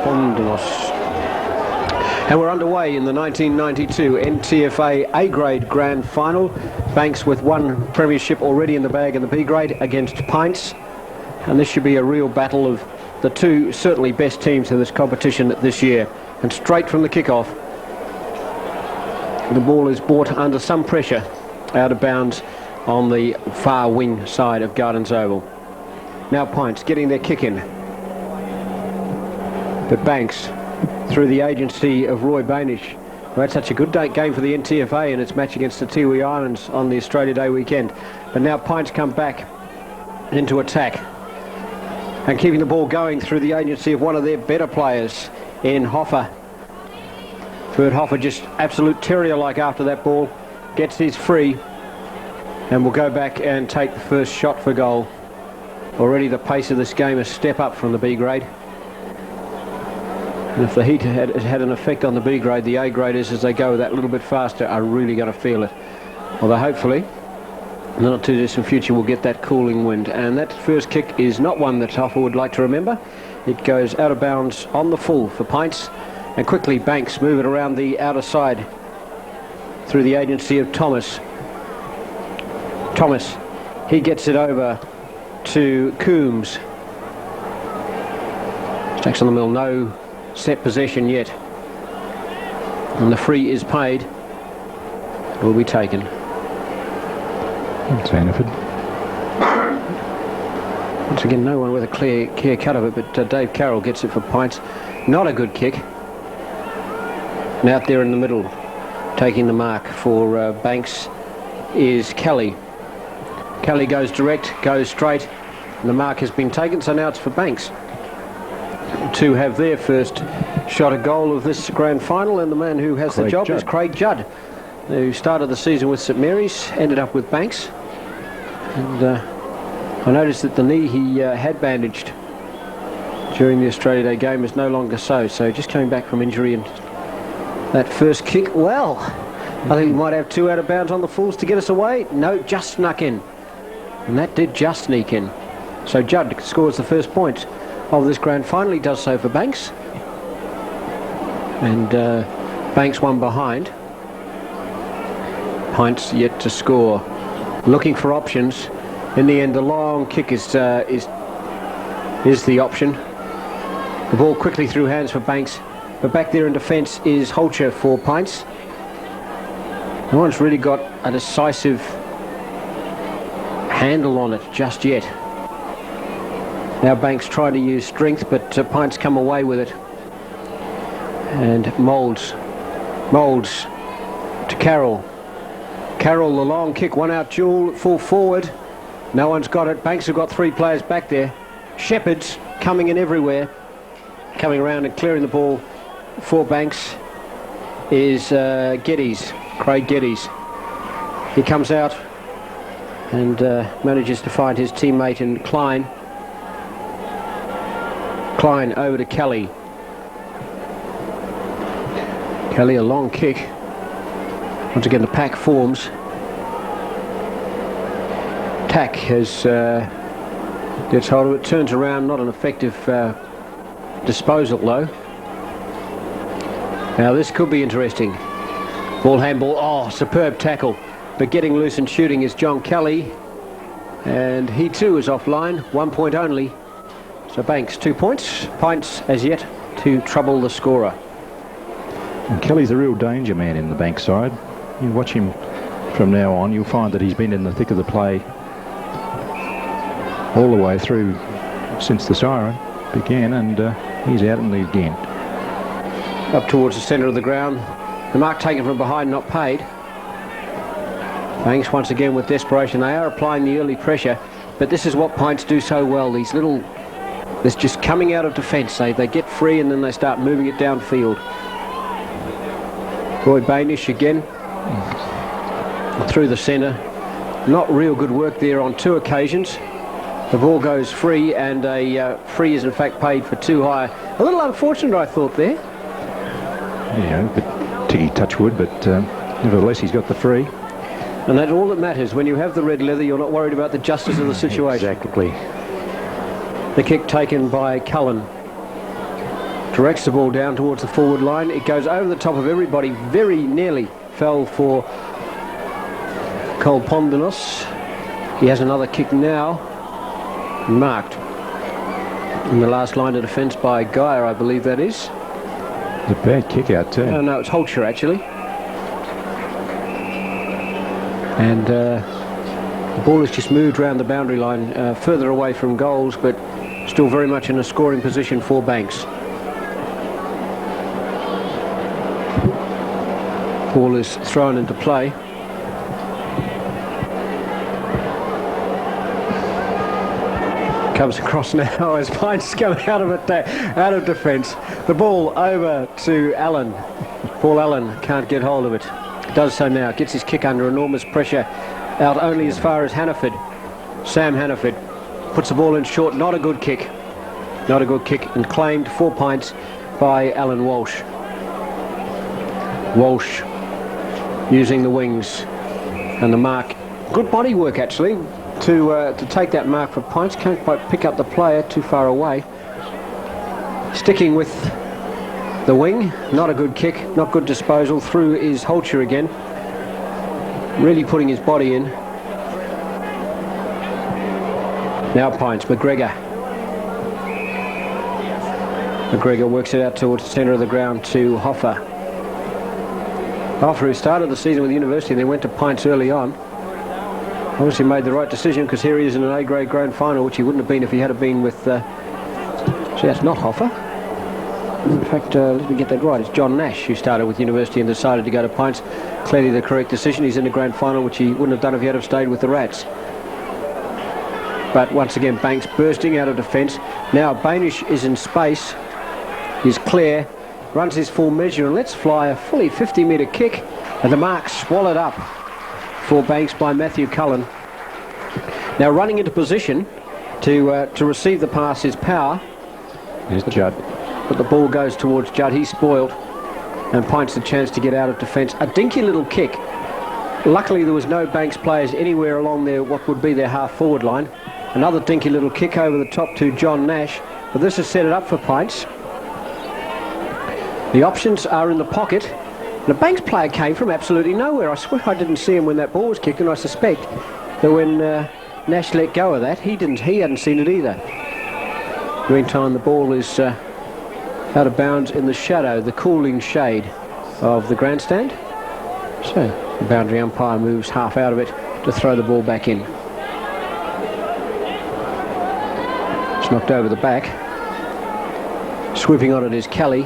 Pondos. And we're underway in the 1992 NTFA A-grade Grand Final. Banks with one premiership already in the bag in the B-grade against Pints. And this should be a real battle of the two certainly best teams in this competition this year. And straight from the kickoff, the ball is brought under some pressure out of bounds on the far wing side of Gardens Oval. Now Pints getting their kick in. But Banks, through the agency of Roy Bainish, who had such a good game for the NTFA in its match against the Tiwi Islands on the Australia Day weekend. But now Pints come back into attack and keeping the ball going through the agency of one of their better players in Hoffa. Bert Hoffa just absolute terrier-like after that ball, gets his free and will go back and take the first shot for goal. Already the pace of this game is a step up from the B grade. And if the heat had an effect on the B grade, the A graders, as they go that little bit faster, are really going to feel it. Although hopefully, in the not too distant future, we'll get that cooling wind. And that first kick is not one that Hoffa would like to remember. It goes out of bounds on the full for Pints. And quickly Banks move it around the outer side through the agency of Thomas. Thomas, he gets it over to Coombs. Stacks on the mill, no set possession yet. And the free is paid. It will be taken. Sanford. Once again, no one with a clear cut of it, but Dave Carroll gets it for Pints. Not a good kick. And out there in the middle, taking the mark for Banks, is Kelly. Kelly goes direct, goes straight, and the mark has been taken, so now it's for Banks to have their first shot at goal of this grand final. And the man who has the job is Craig Judd, who started the season with St Mary's, ended up with Banks. And I noticed that the knee he had bandaged during the Australia Day game is no longer so just coming back from injury. And that first kick, well, I think we might have two out of bounds on the fulls to get us away. No, just snuck in. And that did just sneak in. So Judd scores the first point of this grand final. He does so for Banks. And Banks one behind. Pints yet to score. Looking for options. In the end, the long kick is the option. The ball quickly through hands for Banks. But back there in defence is Holcher for Pints. No one's really got a decisive handle on it just yet. Now Banks trying to use strength, but Pints come away with it. And Moulds to Carroll. Carroll, the long kick, one out duel, full forward. No one's got it. Banks have got three players back there. Shepherd's coming in everywhere. Coming around and clearing the ball for Banks is Geddes, Craig Geddes. He comes out and manages to find his teammate in Klein. Klein over to Kelly. Kelly, a long kick. Once again, the pack forms. Tack has gets hold of it, turns around, not an effective disposal though. Now this could be interesting. Ball handball, oh, superb tackle. But getting loose and shooting is John Kelly. And he too is offline, 1 point only. So Banks 2 points. Pints as yet to trouble the scorer. And Kelly's a real danger man in the Banks side. You watch him from now on, you'll find that he's been in the thick of the play all the way through since the siren began, and he's out in the again. Up towards the centre of the ground. The mark taken from behind, not paid. Banks once again with desperation. They are applying the early pressure, but this is what Pints do so well. These little, this just coming out of defence. They get free and then they start moving it downfield. Roy Bainish again through the centre. Not real good work there on two occasions. The ball goes free, and a free is in fact paid for too high. A little unfortunate, I thought there. Yeah, a bit ticky touchwood, but nevertheless he's got the free. And that's all that matters. When you have the red leather, you're not worried about the justice of the situation. Exactly. The kick taken by Cullen. Directs the ball down towards the forward line. It goes over the top of everybody. Very nearly fell for Kolpondinos. He has another kick now. Marked. In the last line of defence by Geyer, I believe that is. It's a bad kick out too. No, it's Holcher actually. And the ball has just moved around the boundary line, further away from goals, but still very much in a scoring position for Banks. Ball is thrown into play. Comes across now as Pints come out of defence. The ball over to Allen. Paul Allen can't get hold of it. Does so now. Gets his kick under enormous pressure. Out only as far as Hannaford. Sam Hannaford puts the ball in short. Not a good kick. Not a good kick. And claimed 4 points by Alan Walsh. Walsh using the wings and the mark. Good body work actually to take that mark for Pints. Can't quite pick up the player, too far away. Sticking with the wing. Not a good kick, not good disposal. Through is Holcher again. Really putting his body in. Now Pints. McGregor. McGregor works it out towards the centre of the ground to Hoffer. Hoffer, who started the season with the University and then went to Pints early on. Obviously made the right decision, because here he is in an A-grade grand final, which he wouldn't have been if he had been with... so that's not Hoffer. In fact, let me get that right. It's John Nash who started with University and decided to go to Pints. Clearly the correct decision. He's in the grand final, which he wouldn't have done if he had stayed with the Rats. But once again, Banks bursting out of defence. Now Bainish is in space. He's clear. Runs his full measure and lets fly a fully 50-metre kick. And the mark swallowed up for Banks by Matthew Cullen. Now running into position to receive the pass is Power. Here's Judd. But the ball goes towards Judd. He's spoiled. And Pints the chance to get out of defence. A dinky little kick. Luckily there was no Banks players anywhere along their what would be their half-forward line. Another dinky little kick over the top to John Nash. But this has set it up for Pints. The options are in the pocket. The Banks player came from absolutely nowhere. I swear I didn't see him when that ball was kicked, and I suspect that when Nash let go of that, he hadn't seen it either. Meantime, the ball is out of bounds in the shadow, the cooling shade of the grandstand. So the boundary umpire moves half out of it to throw the ball back in. It's knocked over the back. Swooping on it is Kelly.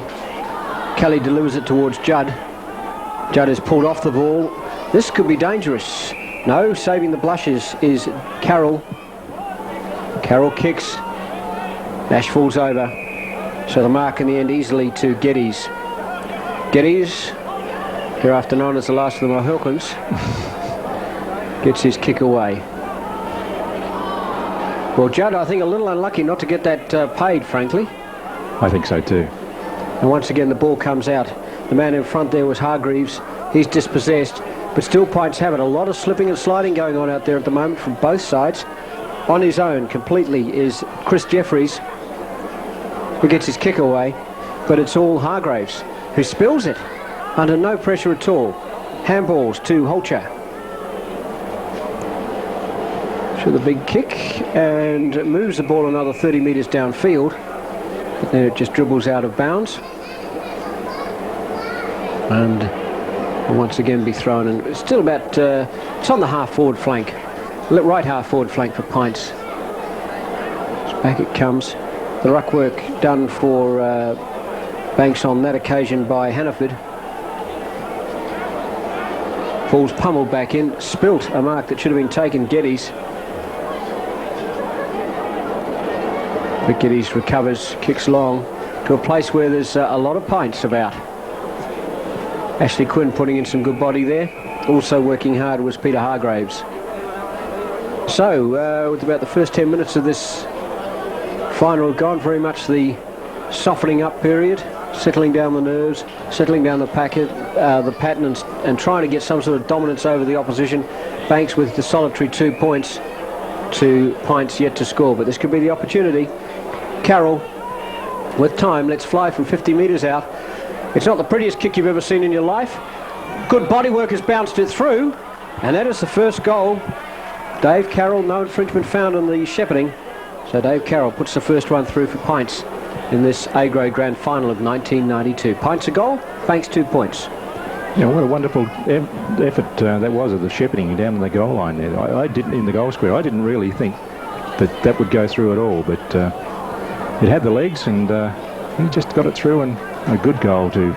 Kelly delivers it towards Judd. Judd is pulled off the ball. This could be dangerous. No, saving the blushes is Carroll. Carroll kicks. Nash falls over. So the mark in the end easily to Geddes. Geddes, hereafter known as the last of the Mohawkins, gets his kick away. Well, Judd, I think a little unlucky not to get that paid, frankly. I think so too. And once again the ball comes out. The man in front there was Hargreaves. He's dispossessed, but still Pints have it. A lot of slipping and sliding going on out there at the moment from both sides. On his own completely is Chris Jeffries, who gets his kick away, but it's all Hargreaves who spills it under no pressure at all. Handballs to Holcher. So the big kick and moves the ball another 30 metres downfield. But then it just dribbles out of bounds and will once again be thrown, and it's still about it's on the half-forward flank, right half-forward flank for Pints. Back it comes. The ruck work done for Banks on that occasion by Hannaford. Ball's pummeled back in, spilt a mark that should have been taken. Geddes. But Geddes recovers, kicks long to a place where there's a lot of Pints about. Ashley Quinn putting in some good body there. Also working hard was Peter Hargreaves. So, with about the first 10 minutes of this final gone, very much the softening up period, settling down the nerves, settling down the pattern, and trying to get some sort of dominance over the opposition. Banks with the solitary 2 points to Pints yet to score, but this could be the opportunity. Carroll with time. Let's fly from 50 metres out. It's not the prettiest kick you've ever seen in your life. Good bodywork has bounced it through, and that is the first goal. Dave Carroll, no infringement found on the shepherding. So Dave Carroll puts the first one through for Pints in this A-grade grand final of 1992. Pints a goal, Banks 2 points. Yeah, what a wonderful effort that was of the shepherding down in the goal line there. I didn't, in the goal square, I didn't really think that would go through at all, but it had the legs, and he just got it through, and a good goal to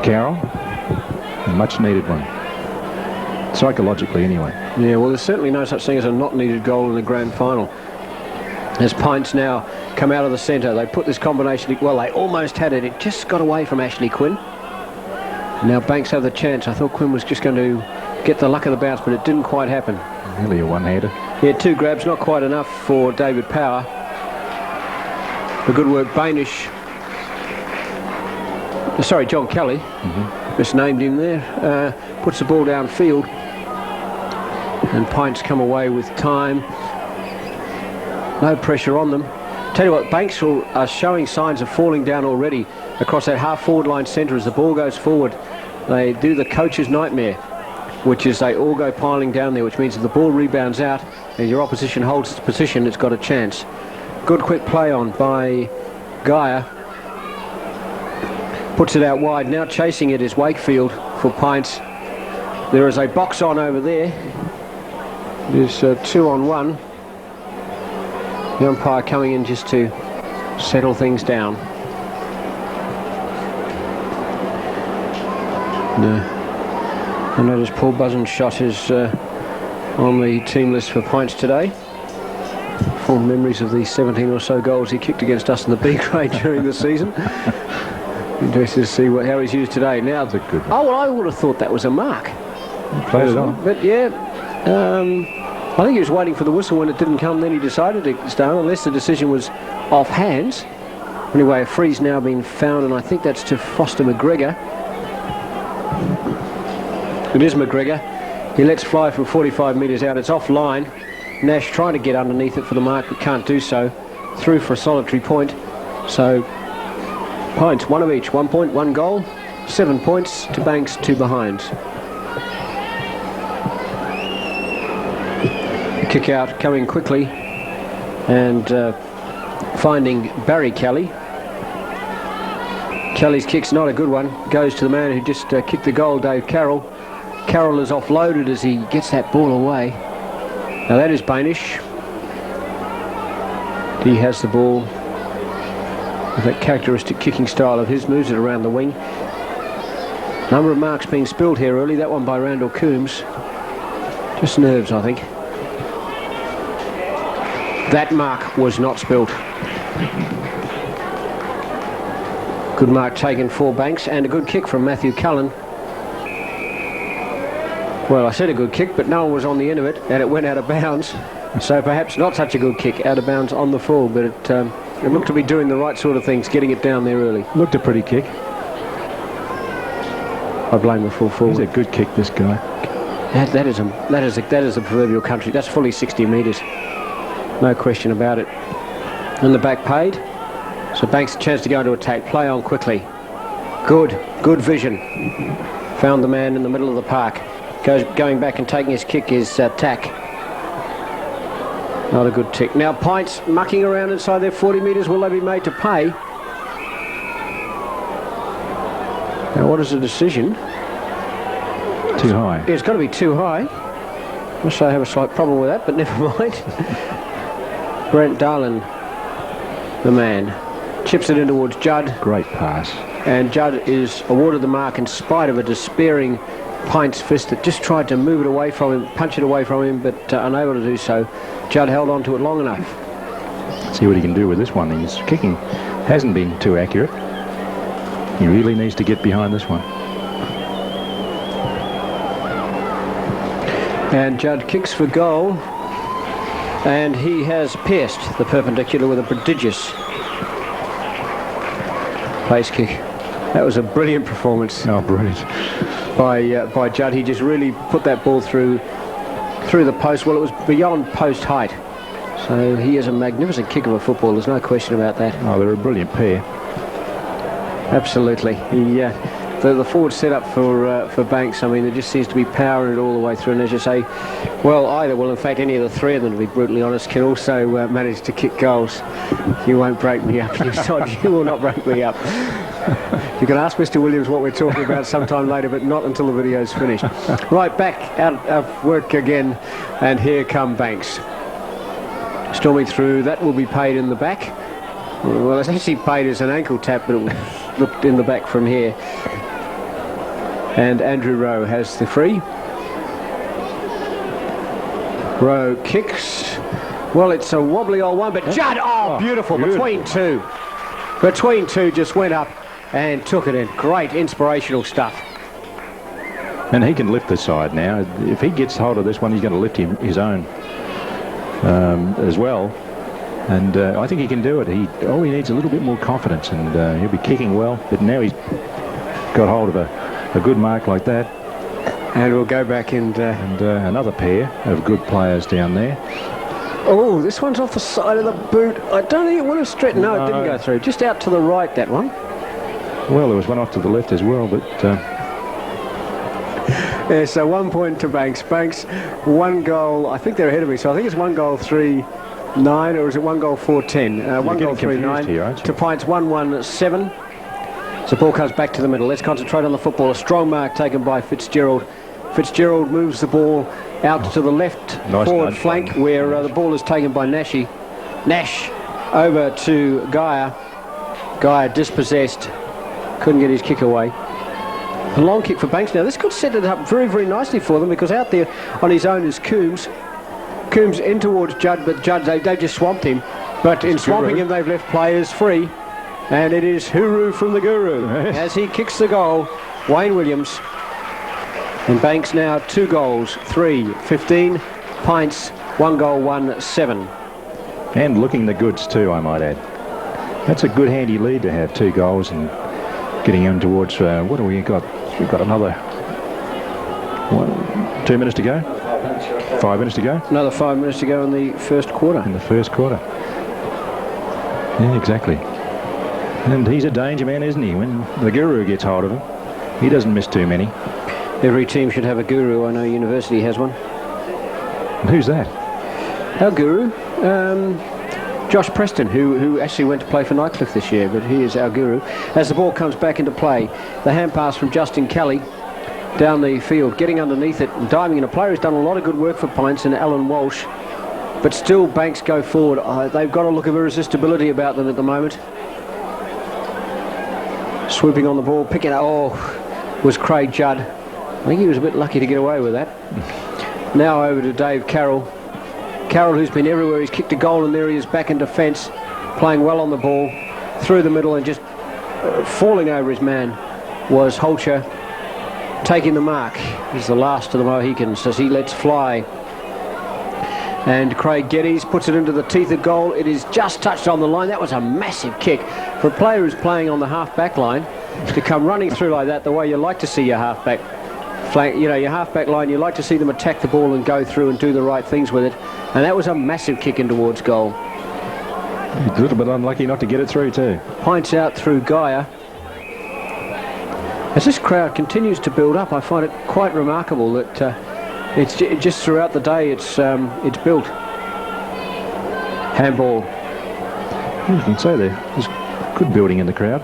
Carroll. A much needed one. Psychologically, anyway. Yeah, well, there's certainly no such thing as a not needed goal in the grand final. As Pints now come out of the centre, they put this combination, well, they almost had it. It just got away from Ashley Quinn. Now Banks have the chance. I thought Quinn was just going to get the luck of the bounce, but it didn't quite happen. Nearly a one-hander. Yeah, 2 grabs, not quite enough for David Power. The good work, Bainish. Sorry, John Kelly. Misnamed him there. Puts the ball downfield. And Pints come away with time. No pressure on them. Tell you what, Banks are showing signs of falling down already across that half-forward line centre as the ball goes forward. They do the coach's nightmare, which is they all go piling down there, which means if the ball rebounds out and your opposition holds its position, it's got a chance. Good quick play on by Geyer. Puts it out wide. Now chasing it is Wakefield for Pints. There is a box on over there. It is 2-on-1. The umpire coming in just to settle things down. I notice Paul Buzzin's shot is on the team list for Pints today. Fond memories of the 17 or so goals he kicked against us in the B grade during the season. Interested to see how he's used today. Now, that's a good one. Oh, well, I would have thought that was a mark. He played it on. But yeah, I think he was waiting for the whistle. When it didn't come, then he decided to start, unless the decision was off hands. Anyway, a free's now been found, and I think that's to Foster McGregor. It is McGregor. He lets fly from 45 metres out. It's offline. Nash trying to get underneath it for the mark, but can't do so. Through for a solitary point. So Pints, 1 of each. 1 point, 1 goal. 7 points to Banks, 2 behind. Kick out coming quickly and finding Barry Kelly. Kelly's kick's not a good one. Goes to the man who just kicked the goal, Dave Carroll. Carroll is offloaded as he gets that ball away. Now that is Bainish. He has the ball with that characteristic kicking style of his, moves it around the wing. Number of marks being spilled here early. That one by Randall Coombs. Just nerves, I think. That mark was not spilled. Good mark taken for Banks, and a good kick from Matthew Cullen. Well, I said a good kick, but no one was on the end of it, and it went out of bounds. So perhaps not such a good kick, out of bounds on the full, but it looked to be doing the right sort of things, getting it down there early. Looked a pretty kick. I blame the full forward. He's a good kick, this guy. That is a proverbial country. That's fully 60 metres. No question about it. And the back paid. So Banks a chance to go into attack. Play on quickly. Good vision. Found the man in the middle of the park. Going back and taking his kick is Tack. Not a good tick. Now Pints mucking around inside their 40 metres. Will they be made to pay? Now what is the decision? Too high. It's got to be too high. Must say I have a slight problem with that, but never mind. Brent Darlin, the man, chips it in towards Judd. Great pass. And Judd is awarded the mark in spite of a despairing Pints fist that just tried to move it away from him, punch it away from him, but unable to do so. Judd held on to it long enough. See what he can do with this one. His kicking hasn't been too accurate. He really needs to get behind this one. And Judd kicks for goal, and he has pierced the perpendicular with a prodigious place kick. That was a brilliant performance. Oh, brilliant. By Judd. He just really put that ball through the post. Well, it was beyond post height. So he is a magnificent kick of a football, there's no question about that. Oh, they're a brilliant pair. Absolutely. The forward setup for Banks, I mean, there just seems to be power in it all the way through. And as you say, well, in fact, any of the three of them, to be brutally honest, can also manage to kick goals. You won't break me up, you sod. You will not break me up. You can ask Mr. Williams what we're talking about sometime later, but not until the video's finished. Right, back out of work again, and here come Banks. Storming through, that will be paid in the back. Well, it's actually paid as an ankle tap, but it looked in the back from here. And Andrew Rowe has the free. Rowe kicks. Well, it's a wobbly old one, but Judd, beautiful. Between two. Between two, just went up and took it in. Great inspirational stuff. And he can lift the side now. If he gets hold of this one, he's going to lift his own as well. And I think he can do it. He needs a little bit more confidence, and he'll be kicking well. But now he's got hold of a good mark like that. And we'll go back and another pair of good players down there. Oh, this one's off the side of the boot. I don't think it would have stretched. No, it didn't go through. Just out to the right, that one. Well, there was one off to the left as well, but... Yeah, so 1 point to Banks. Banks, 1 goal. I think they're ahead of me, so I think it's 1 goal 3-9, or is it 1 goal 4-10? 1 goal 3-9 to Pints 1-1-7. So ball comes back to the middle. Let's concentrate on the football. A strong mark taken by Fitzgerald. Fitzgerald moves the ball out to the left forward flank, where the ball is taken by Nash over to Geyer. Geyer dispossessed. Couldn't get his kick away. A long kick for Banks. Now this could set it up very, very nicely for them, because out there on his own is Coombs. Coombs in towards Judd, but Judd, they've just swamped him. But in swamping him, they've left players free. And it is Hooroo from the Guru as he kicks the goal. Wayne Williams. And Banks now 2 goals, 3-15. Pints 1 goal, 1-7. And looking the goods too, I might add. That's a good handy lead to have 2 goals and getting him towards, what do we got? We've got another 2 minutes to go. 5 minutes to go. Another 5 minutes to go in the first quarter. Yeah, exactly. And he's a danger man, isn't he? When the Guru gets hold of him, he doesn't miss too many. Every team should have a Guru. I know University has one. And who's that? Our Guru, Josh Preston, who actually went to play for Nightcliff this year, but he is our Guru. As the ball comes back into play, the hand pass from Justin Kelly down the field, getting underneath it and diving in. A player who's done a lot of good work for Pints, and Alan Walsh, but still Banks go forward. They've got a look of irresistibility about them at the moment. Swooping on the ball, picking up, was Craig Judd. I think he was a bit lucky to get away with that. Now over to Dave Carroll. Carroll, who's been everywhere, he's kicked a goal, and there he is back in defence, playing well on the ball, through the middle, and just falling over his man was Holcher, taking the mark. He's the last of the Mohicans as he lets fly. And Craig Geddes puts it into the teeth of goal. It is just touched on the line. That was a massive kick for a player who's playing on the half-back line to come running through like that, the way you like to see your half-back flank, your half-back line. You like to see them attack the ball and go through and do the right things with it. And that was a massive kick in towards goal. A little bit unlucky not to get it through too. Pints out through Geyer. As this crowd continues to build up, I find it quite remarkable that it's just throughout the day it's built. Handball. You can say there's good building in the crowd.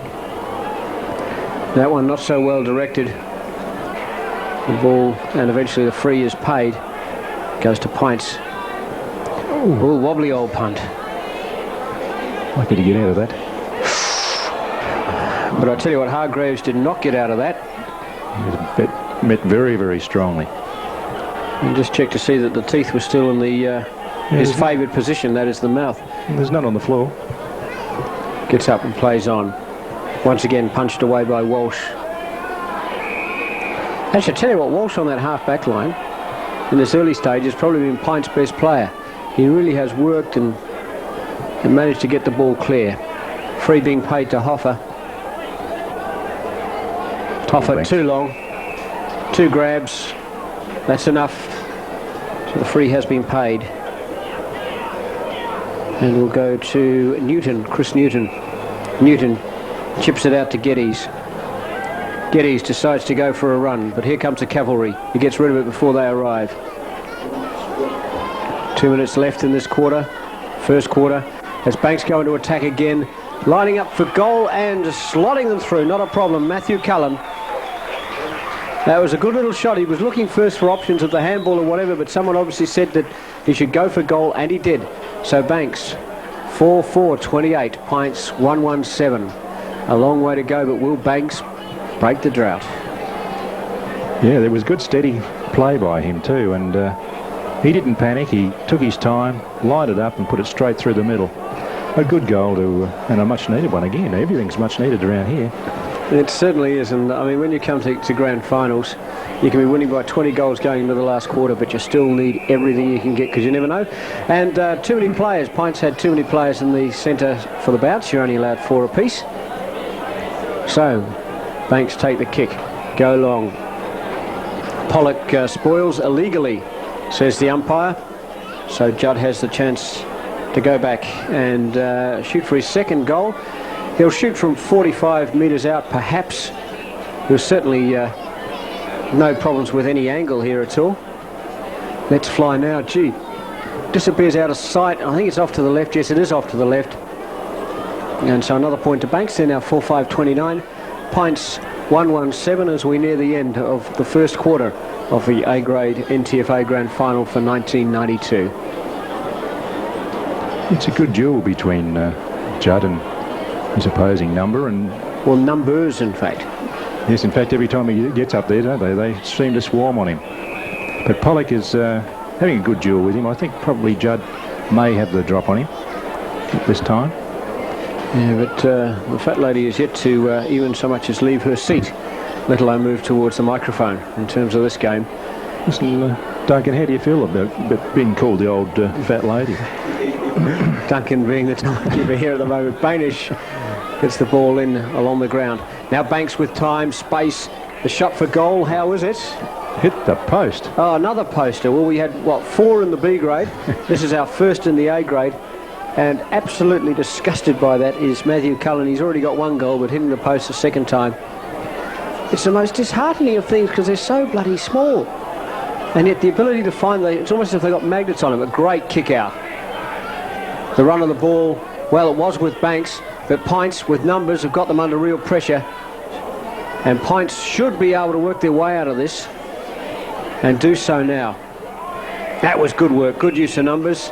That one not so well directed. The ball, and eventually the free is paid. Goes to Pints. Oh, wobbly old punt. Lucky to get out of that. But I tell you what, Hargreaves did not get out of that. He was met very, very strongly. And just check to see that the teeth were still in his favoured position, that is the mouth. There's none on the floor. Gets up and plays on. Once again punched away by Walsh. Actually, I tell you what, Walsh on that half-back line in this early stage has probably been Pints' best player. He really has worked and managed to get the ball clear. Free being paid to Hoffer. Hoffer too long. 2 grabs. That's enough. So the free has been paid. And we'll go to Newton, Chris Newton. Newton chips it out to Geddes. Geddes decides to go for a run, but here comes the cavalry. He gets rid of it before they arrive. 2 minutes left in this quarter, first quarter, as Banks go into attack again, lining up for goal and slotting them through. Not a problem. Matthew Cullen. That was a good little shot. He was looking first for options of the handball or whatever, but someone obviously said that he should go for goal, and he did. So Banks, 4-4-28, Pints 1-1-7. A long way to go, but will Banks break the drought? Yeah, there was good steady play by him too, and he didn't panic. He took his time, lined it up and put it straight through the middle. A good goal and a much needed one again. Everything's much needed around here. It certainly is, and I mean, when you come to grand finals, you can be winning by 20 goals going into the last quarter, but you still need everything you can get, because you never know. And too many players. Pints had too many players in the centre for the bouts. You're only allowed 4 apiece. So Banks take the kick, go long. Pollock spoils illegally, says the umpire. So Judd has the chance to go back and shoot for his second goal. He'll shoot from 45 metres out, perhaps. There's certainly no problems with any angle here at all. Let's fly now. Gee, disappears out of sight. I think it's off to the left. Yes, it is off to the left. And so another point to Banks. They're now 4-5-29. Pints 1-1-7 as we near the end of the first quarter of the A-grade NTFA Grand Final for 1992. It's a good duel between Judd and his opposing number, and well, numbers in fact. Yes, in fact, every time he gets up there, don't they? They seem to swarm on him. But Pollock is having a good duel with him. I think probably Judd may have the drop on him at this time. Yeah, but the fat lady is yet to even so much as leave her seat, let alone move towards the microphone in terms of this game. Listen, Duncan, how do you feel about being called the old fat lady? Duncan being the timekeeper here at the moment. Bainish gets the ball in along the ground. Now Banks with time, space, the shot for goal. How is it? Hit the post. Oh, another poster. Well, we had, what, 4 in the B grade. This is our first in the A grade. And absolutely disgusted by that is Matthew Cullen. He's already got 1 goal, but hitting the post the second time. It's the most disheartening of things because they're so bloody small. And yet the ability to find it's almost as if they got magnets on them. A great kick out. The run of the ball, well, it was with Banks, but Pints with numbers have got them under real pressure. And Pints should be able to work their way out of this and do so now. That was good work, good use of numbers.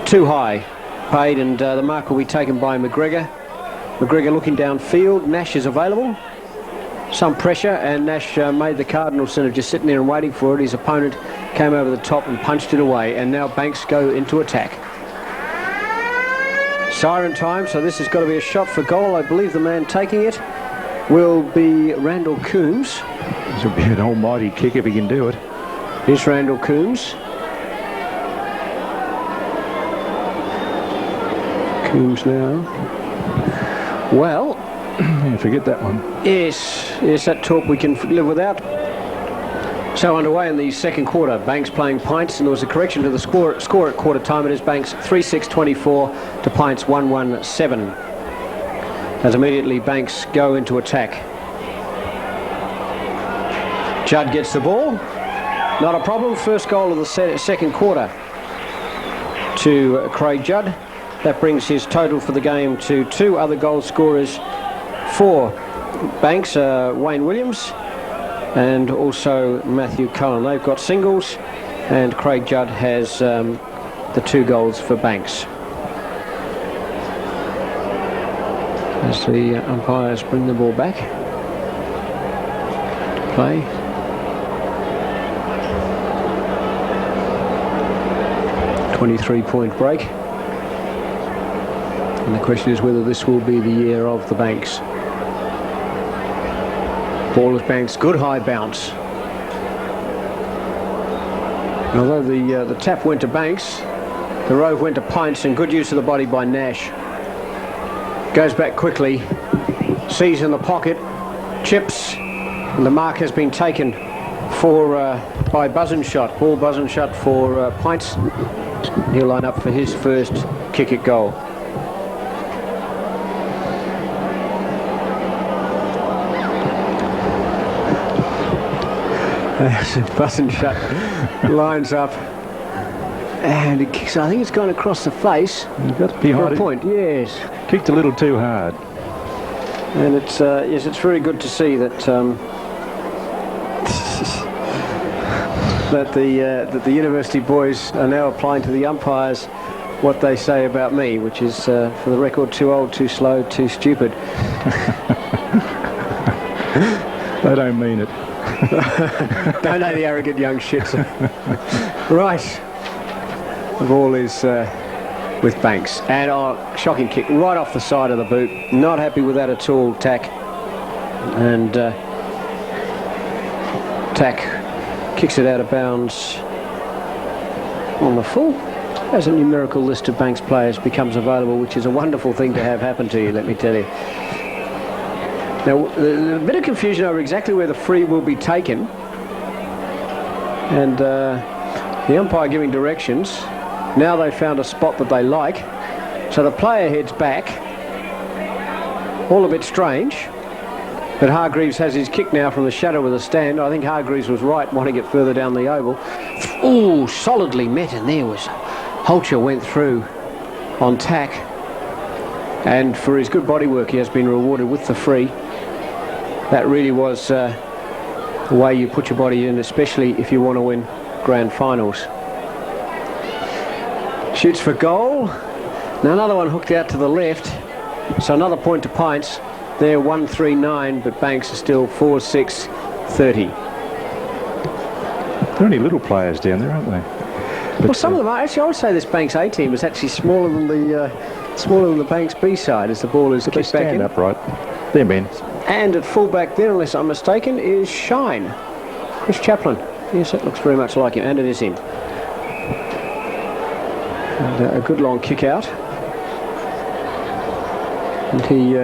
Too high, paid, and the mark will be taken by McGregor. McGregor looking downfield. Nash is available. Some pressure, and Nash made the Cardinal centre just sitting there and waiting for it. His opponent came over the top and punched it away, and now Banks go into attack. Siren time, so this has got to be a shot for goal. I believe the man taking it will be Randall Coombs. This will be an almighty kick if he can do it. Here's Randall Coombs. Coombs now. Well, yeah, forget that one. Yes, that talk we can live without. So underway in the second quarter, Banks playing Pints, and there was a correction to the score at quarter time. It is Banks 3-6-24 to Pints 1-1-7. As immediately Banks go into attack. Judd gets the ball. Not a problem. First goal of the second quarter to Craig Judd. That brings his total for the game to 2 other goal scorers for Banks, Wayne Williams and also Matthew Cullen. They've got singles, and Craig Judd has the 2 goals for Banks. As the umpires bring the ball back to play. .23 break. And the question is whether this will be the year of the Banks. Ball with Banks, good high bounce. And although the tap went to Banks, the rove went to Pints, and good use of the body by Nash. Goes back quickly, sees in the pocket, chips, and the mark has been taken for by Buzzin shot. Ball Buzzin shot for Pints. He'll line up for his first kick at goal. Button shut, lines up, and it kicks. I think it's gone across the face. You've got behind for a point. Yes, kicked a little too hard. And it's yes, it's very good to see that that the university boys are now applying to the umpires what they say about me, which is, for the record, too old, too slow, too stupid. They don't mean it. Don't know the arrogant young shits. Right. The ball is with Banks. And shocking kick right off the side of the boot. Not happy with that at all, Tack. And Tack kicks it out of bounds on the full. As a numerical list of Banks players becomes available, which is a wonderful thing to have happen to you, let me tell you. Now, a bit of confusion over exactly where the free will be taken, and the umpire giving directions. Now they've found a spot that they like, so the player heads back. All a bit strange, but Hargreaves has his kick now from the shadow of the stand. I think Hargreaves was right, wanting it further down the oval. Ooh, solidly met, and there was Holcher went through on Tack, and for his good body work he has been rewarded with the free. That really was the way you put your body in, especially if you want to win grand finals. Shoots for goal. Now another one hooked out to the left, so another point to Pints. They're 1-3-9, but Banks are still 4-6-30. There are only little players down there, aren't they? But, well, some of them are. Actually, I would say this Banks A team is actually smaller than the Banks B side, as the ball is kicked back in. Upright. They're men. And at fullback there, unless I'm mistaken, is Shine. Chris Chaplin. Yes, that looks very much like him, and it is him. And a good long kick out. And he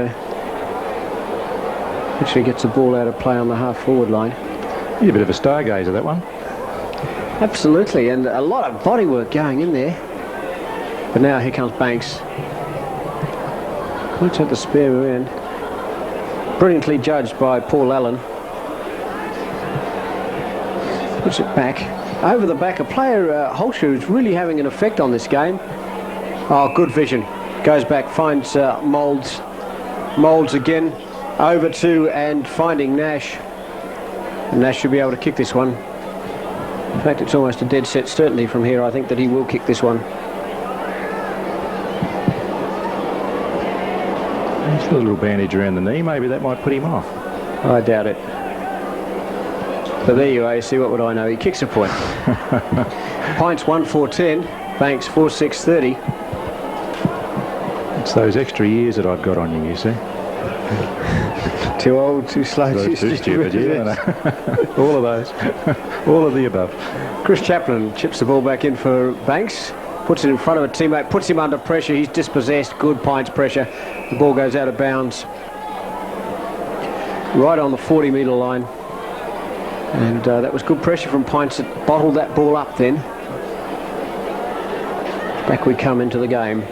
actually gets the ball out of play on the half-forward line. Yeah, a bit of a stargazer, that one. Absolutely, and a lot of body work going in there. But now here comes Banks. Looks at the spare end. Brilliantly judged by Paul Allen. Puts it back. Over the back, a player, Holscher, is really having an effect on this game. Oh, good vision. Goes back, finds Moulds. Moulds again. Over to and finding Nash. And Nash should be able to kick this one. In fact, it's almost a dead set certainty from here. I think that he will kick this one. A little bandage around the knee, maybe that might put him off. I doubt it. But there you are, you see, what would I know? He kicks a point. Pints 1-4-10, Banks 4-6-30. It's those extra years that I've got on you, you see. Too old, too slow, too stupid. Yeah. All of those. All of the above. Chris Chaplin chips the ball back in for Banks. Puts it in front of a teammate, puts him under pressure. He's dispossessed. Good Pints pressure. The ball goes out of bounds. Right on the 40-metre line. And that was good pressure from Pints that bottled that ball up then. Back we come into the game.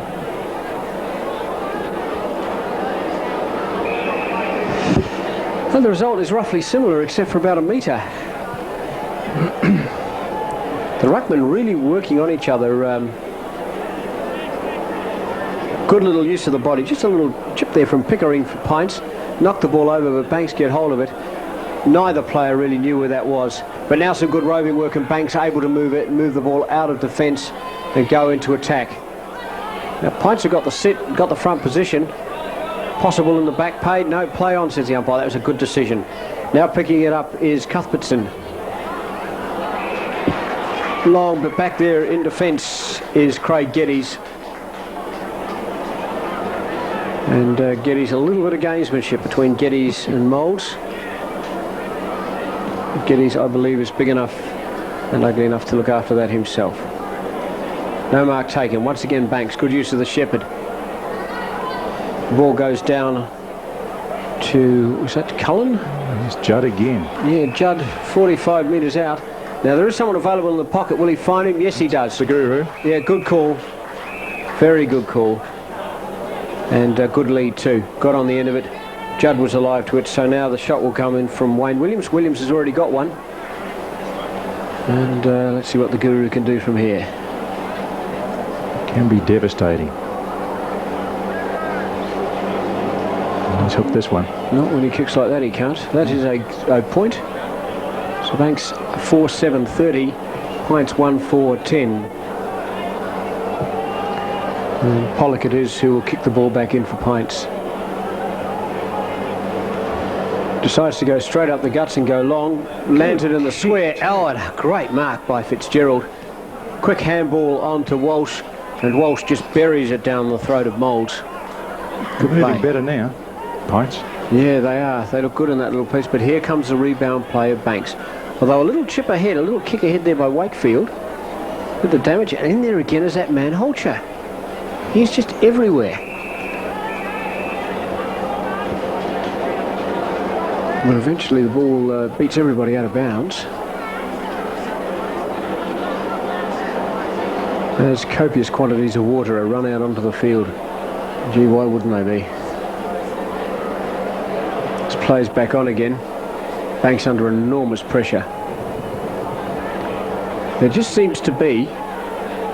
And the result is roughly similar, except for about a metre. The ruckmen really working on each other. Good little use of the body. Just a little chip there from Pickering for Pints. Knocked the ball over, but Banks get hold of it. Neither player really knew where that was. But now some good roving work, and Banks able to move it, move the ball out of defence and go into attack. Now Pints have got the sit, got the front position. Possible in the back paid. No, play on, says the umpire. That was a good decision. Now picking it up is Cuthbertson. Long, but back there in defence is Craig Geddes. And Geddes, a little bit of gamesmanship between Geddes and Moulds. Geddes, I believe, is big enough and ugly enough to look after that himself. No mark taken. Once again, Banks, good use of the shepherd. The ball goes down to, was that Cullen? It's Judd again. Yeah, Judd, 45 metres out. Now there is someone available in the pocket. Will he find him? Yes, he does. The Guru. Yeah, good call. Very good call. And a good lead too. Got on the end of it. Judd was alive to it, so now the shot will come in from Wayne Williams. Williams has already got one. And let's see what the Guru can do from here. Can be devastating. Let's hook this one. Not when he kicks like that, he can't. That is a point. So Banks 4-7-30, Pints 1-4-10. And Pollock it is who will kick the ball back in for Pints. Decides to go straight up the guts and go long. Landed in the square. Oh, and a great mark by Fitzgerald. Quick handball onto Walsh, and Walsh just buries it down the throat of Moulds. Good moving better now, Pints. Yeah, they are. They look good in that little piece. But here comes the rebound play of Banks. Although a little chip ahead, a little kick ahead there by Wakefield. With the damage. And in there again is that man Holcher. He's just everywhere. But eventually the ball beats everybody out of bounds. As copious quantities of water are run out onto the field. Gee, why wouldn't they be? This plays back on again. Banks under enormous pressure. There just seems to be,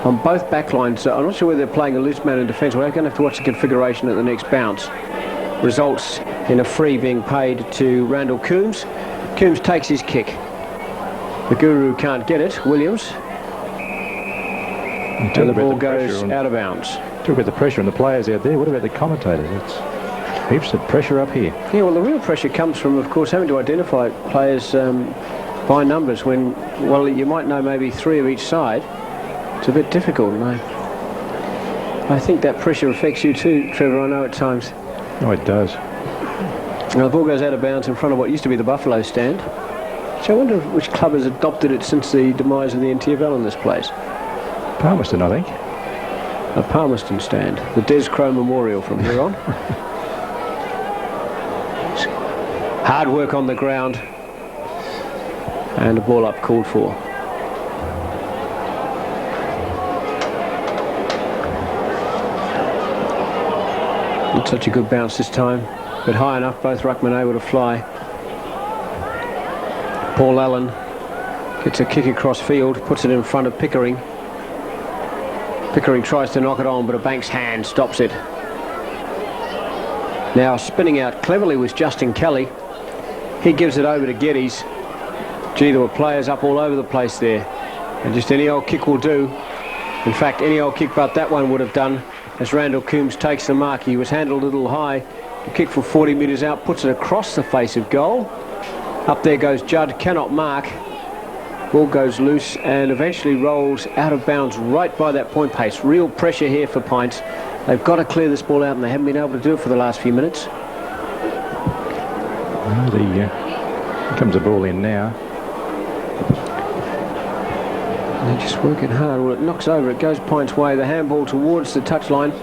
on both backlines, I'm not sure whether they're playing a loose man in defence. We're going to have to watch the configuration at the next bounce. Results in a free being paid to Randall Coombs. Coombs takes his kick. The Guru can't get it, Williams. And the ball goes out of bounds. Talk about the pressure on the players out there. What about the commentators? It's heaps of pressure up here. Yeah, well, the real pressure comes from, of course, having to identify players by numbers when, well, you might know maybe three of each side. It's a bit difficult, and I think that pressure affects you too, Trevor, I know at times. Oh, it does. Now the ball goes out of bounds in front of what used to be the Buffalo stand. So I wonder which club has adopted it since the demise of the NTFA in this place. Palmerston, I think. A Palmerston stand. The Des Crow Memorial from here on. Hard work on the ground. And a ball up called for. Not such a good bounce this time, but high enough, both ruckmen able to fly. Paul Allen gets a kick across field, puts it in front of Pickering. Pickering tries to knock it on, but a Banks hand stops it. Now spinning out cleverly was Justin Kelly. He gives it over to Geddes. Gee, there were players up all over the place there. And just any old kick will do. In fact, any old kick but that one would have done. As Randall Coombs takes the mark, he was handled a little high. The kick from 40 metres out puts it across the face of goal. Up there goes Judd, cannot mark. Ball goes loose and eventually rolls out of bounds right by that point pace. Real pressure here for Pints. They've got to clear this ball out and they haven't been able to do it for the last few minutes. Well, here comes the ball in now. They're just working hard. Well, it knocks over. It goes Pints' way. The handball towards the touchline.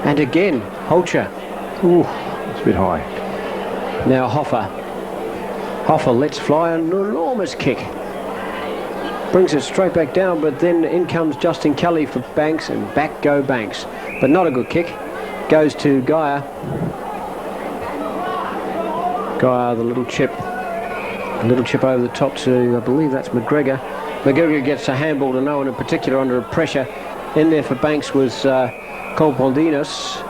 And again, Holcher. Ooh, it's a bit high. Now Hoffer. Hoffer lets fly an enormous kick. Brings it straight back down, but then in comes Justin Kelly for Banks, and back go Banks. But not a good kick. Goes to Geyer. Geyer, the little chip. A little chip over the top to, I believe that's McGregor. McGregor gets a handball to no one in particular under pressure. In there for Banks was Kolpondinos.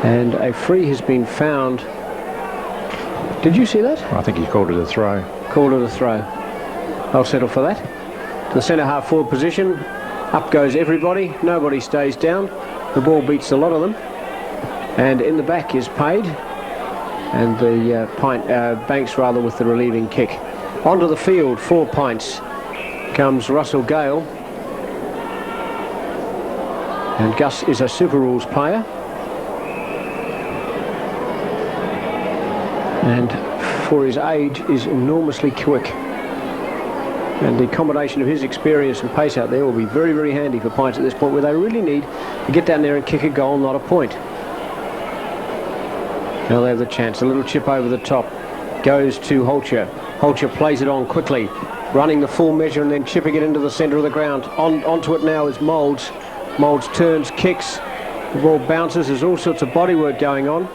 And a free has been found. Did you see that? I think he called it a throw. Called it a throw. I'll settle for that. To the centre half forward position. Up goes everybody. Nobody stays down. The ball beats a lot of them. And in the back is paid. And the Banks rather with the relieving kick. Onto the field, 4 Pints. Comes Russell Gale. And Gus is a Super Rules player. And for his age is enormously quick. And the combination of his experience and pace out there will be very, very handy for Pints at this point, where they really need to get down there and kick a goal, not a point. Now they have the chance. A little chip over the top. Goes to Holcher. Holcher plays it on quickly, running the full measure and then chipping it into the centre of the ground. Onto it now is Moulds. Moulds turns, kicks, the ball bounces. There's all sorts of bodywork going on.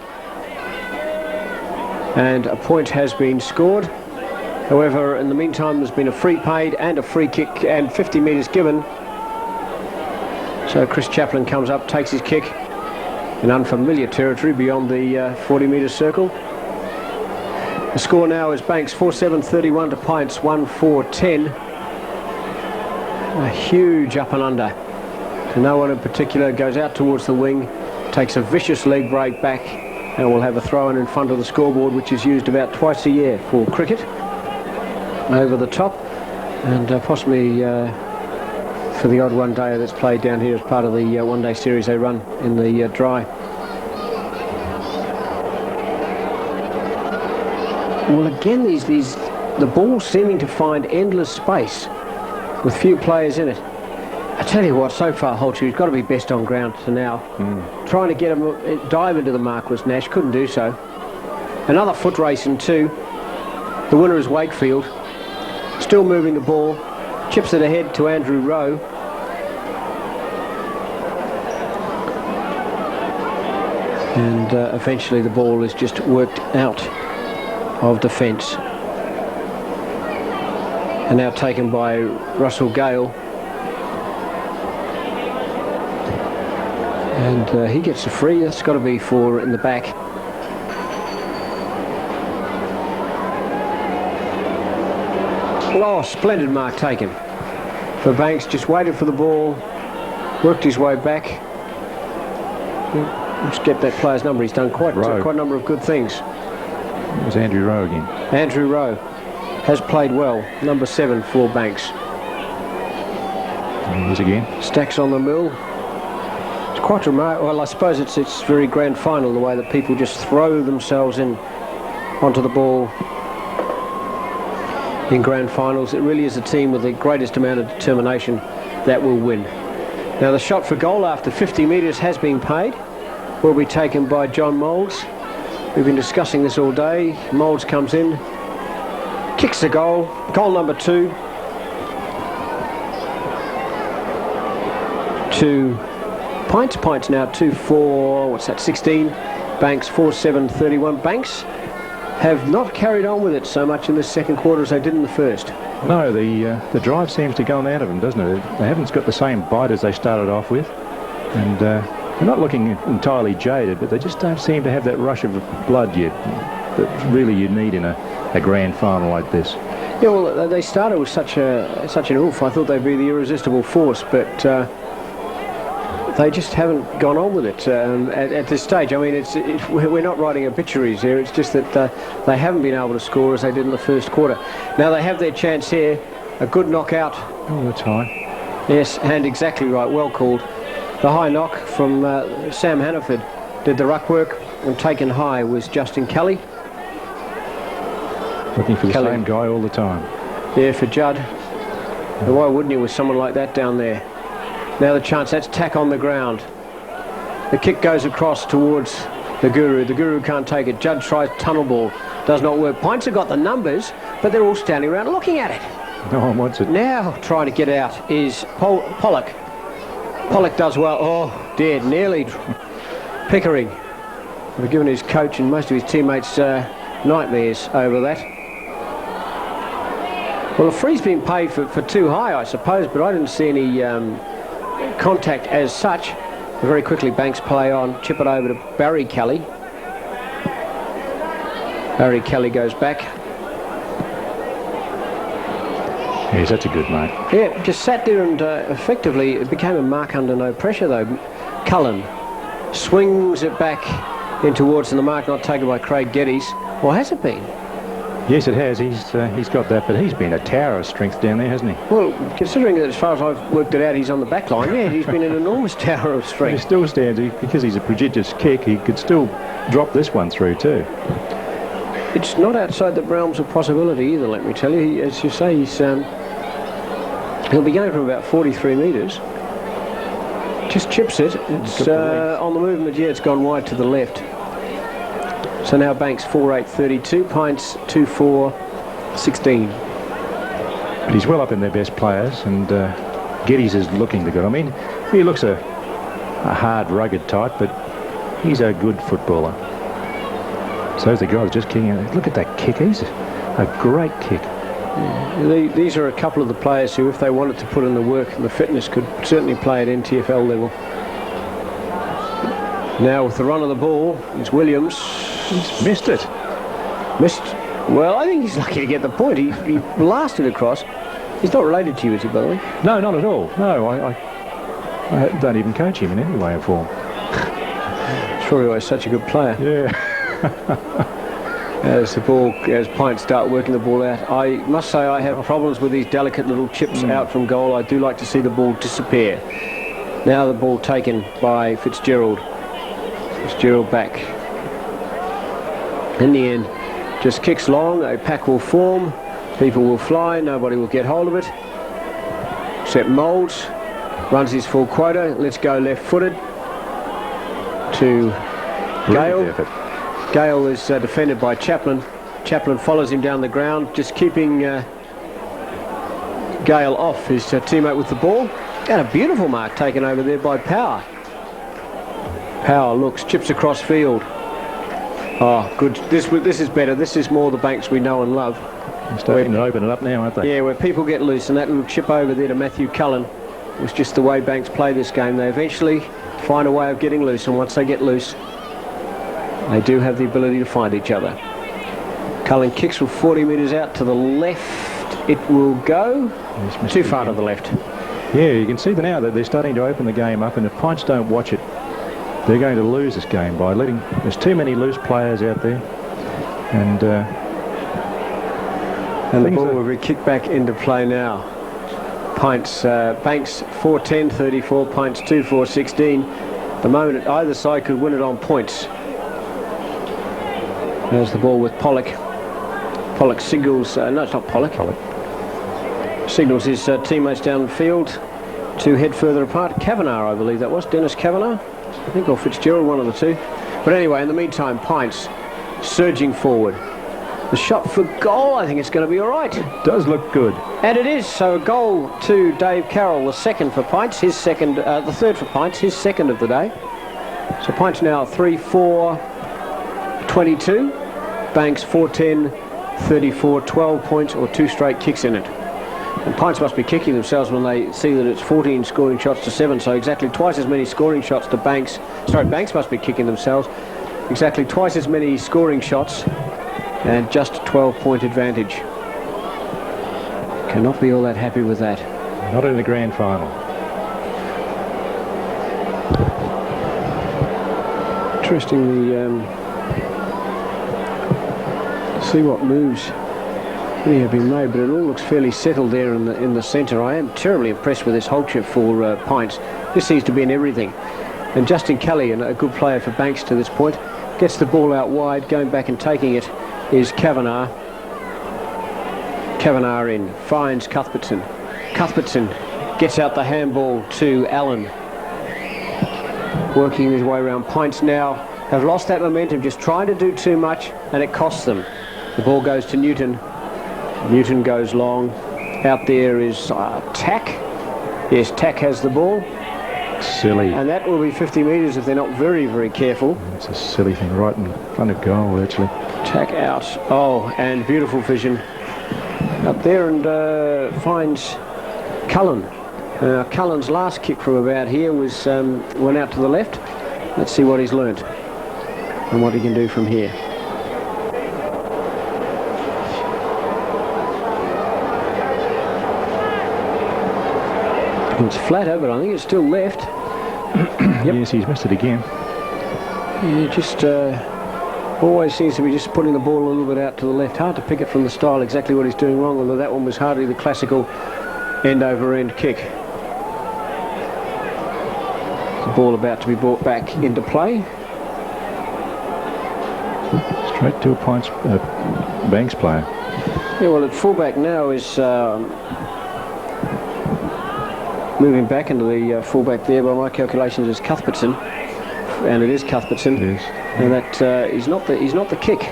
And a point has been scored. However, in the meantime, there's been a free paid and a free kick and 50 metres given. So Chris Chaplin comes up, takes his kick in unfamiliar territory beyond the 40-metre circle. The score now is Banks 4-7-31 to Pints 1-4-10. A huge up and under. So no one in particular, goes out towards the wing, takes a vicious leg break back, and we'll have a throw in front of the scoreboard, which is used about twice a year for cricket. Over the top, and possibly for the odd one day that's played down here as part of the one-day series they run in the dry. Well, again, the ball seeming to find endless space with few players in it. I tell you what, so far Holcher, he's got to be best on ground to now. Trying to get him dive into the mark was Nash, couldn't do so. Another foot race in two. The winner is Wakefield. Still moving the ball, chips it ahead to Andrew Rowe. And eventually the ball is just worked out of defence. And now taken by Russell Gale. And he gets a free. That's got to be for in the back. Oh, splendid mark taken for Banks. Just waited for the ball, worked his way back. Let's get that player's number. He's done quite a number of good things. It was Andrew Rowe again. Andrew Rowe has played well. Number 7 for Banks. And here's again. Stacks on the mill. It's quite remarkable. Well, I suppose it's very grand final, the way that people just throw themselves in onto the ball in grand finals. It really is a team with the greatest amount of determination that will win. Now the shot for goal after 50 metres has been paid. Will be taken by John Moulds. We've been discussing this all day. Moulds comes in, kicks the goal. Goal number 2 to Pints. Pints now 2-4, what's that, 16. Banks 4-7-31. Banks have not carried on with it so much in the second quarter as they did in the first. No, the drive seems to go out of them, doesn't it? They haven't got the same bite as they started off with, and they're not looking entirely jaded, but they just don't seem to have that rush of blood yet that really you need in a grand final like this. Yeah, well, they started with such an oof. I thought they'd be the irresistible force, but they just haven't gone on with it at this stage. I mean, we're not writing obituaries here. It's just that they haven't been able to score as they did in the first quarter. Now they have their chance here. A good knockout. Oh, that's high. Yes, and exactly right. Well called. The high knock from Sam Hannaford did the ruck work, and taken high was Justin Kelly. Looking for the same guy all the time. Yeah, for Judd. And why wouldn't you with someone like that down there? Now the chance, that's tack on the ground. The kick goes across towards the Guru. The Guru can't take it. Judd tries tunnel ball. Does not work. Pints have got the numbers, but they're all standing around looking at it. No one wants it. Now trying to get out is Pollock. Pollock does well. Oh dear, nearly. Pickering. We've given his coach and most of his teammates nightmares over that. Well, the free's been paid for too high, I suppose, but I didn't see any contact as such. Very quickly Banks play on, chip it over to Barry Kelly. Barry Kelly goes back. Yes, that's a good mark. Yeah, just sat there and effectively it became a mark under no pressure though. Cullen swings it back in towards the mark, not taken by Craig Geddes. Or has it been? Yes, it has. He's got that, but he's been a tower of strength down there, hasn't he? Well, considering that as far as I've worked it out, he's on the back line, yeah, he's been an enormous tower of strength. He still stands, because he's a prodigious kick, he could still drop this one through too. It's not outside the realms of possibility either, let me tell you. As you say, he'll be going from about 43 metres. Just chips it. It's on the movement, yeah, it's gone wide to the left. So now Banks 4-8-32, Pints 2-4-31. 16. But he's well up in their best players, and Geddes is looking the good. I mean, he looks a hard, rugged type, but he's a good footballer. So's the guy just kicking it. Look at that kick. He's a great kick. Yeah. These are a couple of the players who, if they wanted to put in the work and the fitness, could certainly play at NTFL level. Now with the run of the ball, it's Williams. He's missed it. Missed. Well, I think he's lucky to get the point. He blasted across. He's not related to you, is he, by the way? No, not at all. No, I don't even coach him in any way or form. Sure, he's such a good player. Yeah. As Pint start working the ball out, I must say I have problems with these delicate little chips out from goal. I do like to see the ball disappear. Now the ball taken by Fitzgerald. Fitzgerald back. In the end, just kicks long, a pack will form, people will fly, nobody will get hold of it. Except Moulds, runs his full quota, let's go left-footed to Gale. Gale is defended by Chaplin. Chaplin follows him down the ground, just keeping Gale off his teammate with the ball. And a beautiful mark taken over there by Power. Power looks, chips across field. Oh, good. This is better. This is more the Banks we know and love. They're starting to open it up now, aren't they? Yeah, where people get loose, and that little chip over there to Matthew Cullen was just the way Banks play this game. They eventually find a way of getting loose, and once they get loose, they do have the ability to find each other. Cullen kicks from 40 metres out to the left. It will go too far to the left. Yeah, you can see now that they're starting to open the game up, and if Pints don't watch it, they're going to lose this game by letting... There's too many loose players out there. And the ball will be kicked back into play now. Pints, Banks 4-10-34, Pints 2-4-16. The moment either side could win it on points. There's the ball with Pollock. Pollock signals, no, it's not Pollock. Signals his teammates down the field to head further apart. Kavanagh, I believe that was, Dennis Kavanagh, I think, or Fitzgerald, one of the two. But anyway, in the meantime, Pints surging forward. The shot for goal, I think it's going to be all right. It does look good. And it is. So a goal to Dave Carroll, the second for Pints, his second, the third for Pints, his second of the day. So Pints now 3-4-22. Banks 4-10-34, 12 points or 2 straight kicks in it. And Pints must be kicking themselves when they see that it's 14 scoring shots to 7, so exactly twice as many scoring shots to Banks. Sorry, Banks must be kicking themselves. Exactly twice as many scoring shots and just a 12-point advantage. Cannot be all that happy with that. Not in the grand final. Interestingly, see what moves really have been made, but it all looks fairly settled there in the centre. I am terribly impressed with this whole trip for Pints. This seems to be in everything. And Justin Kelly, a good player for Banks to this point, gets the ball out wide, going back and taking it is Kavanagh. Kavanagh in, finds Cuthbertson. Cuthbertson gets out the handball to Allen. Working his way around. Pints now have lost that momentum, just trying to do too much, and it costs them. The ball goes to Newton. Newton goes long. Out there is Tack. Yes, Tack has the ball. Silly. And that will be 50 metres if they're not very, very careful. It's a silly thing right in front of goal, actually. Tack out. Oh, and beautiful vision. Up there and finds Cullen. Cullen's last kick from about here was went out to the left. Let's see what he's learnt and what he can do from here. It's flatter, but I think it's still left. Yep. Yes, he's missed it again. Yeah, just always seems to be just putting the ball a little bit out to the left. Hard to pick it from the style exactly what he's doing wrong, although that one was hardly the classical end-over-end kick. The ball about to be brought back into play. Straight to a Pints Banks player. Yeah, well, at fullback now is moving back into the fullback there. By my calculations, is Cuthbertson, and it is Cuthbertson. It is. And that he's not the kick.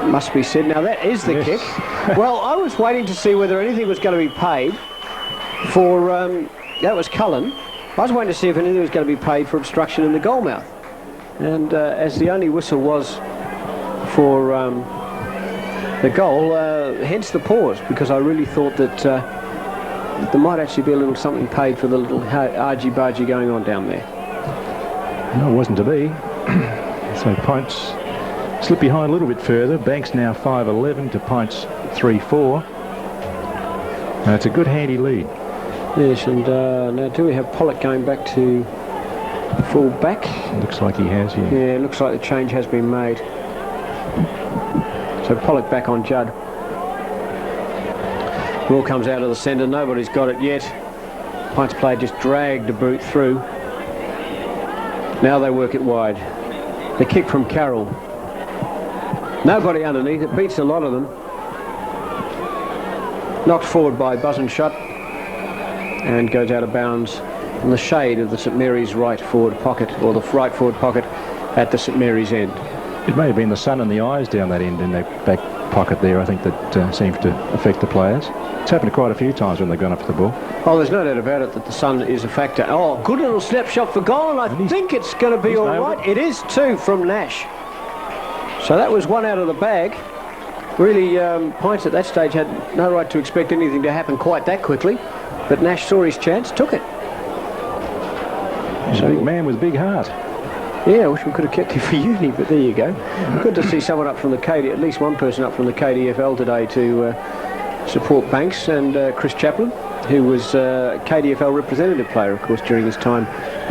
must be said. Now that is the Yes. kick. Well, I was waiting to see whether anything was going to be paid for, that was Cullen. I was waiting to see if anything was going to be paid for obstruction in the goal mouth. And as the only whistle was for the goal, hence the pause, because I really thought that there might actually be a little something paid for the little argy-bargy going on down there. No, it wasn't to be. So Pints slip behind a little bit further. Banks now 5-11 to Pints 3-4. Now it's a good handy lead. Yes, and now do we have Pollock going back to full back? Looks like he has, yeah. Yeah, it looks like the change has been made. So Pollock back on Judd. Ball comes out of the centre, nobody's got it yet. Pints player just dragged the boot through. Now they work it wide. The kick from Carroll. Nobody underneath, it beats a lot of them. Knocked forward by Buzz-and-Shut and goes out of bounds in the shade of the St Mary's right forward pocket, or the right forward pocket at the St Mary's end. It may have been the sun and the eyes down that end in that back pocket there, I think, that seems to affect the players. It's happened quite a few times when they've gone up to the ball. Oh, there's no doubt about it that the sun is a factor. Oh, good little snap shot for goal, and I think it's going to be all right. It is two from Nash. So that was one out of the bag. Really, Pints at that stage had no right to expect anything to happen quite that quickly, but Nash saw his chance, took it. He's a big man with a big heart. Yeah, I wish we could have kept him for uni, but there you go. Good to see someone up from the KD, at least one person up from the KDFL today to support Banks, and Chris Chaplin, who was KDFL representative player, of course, during his time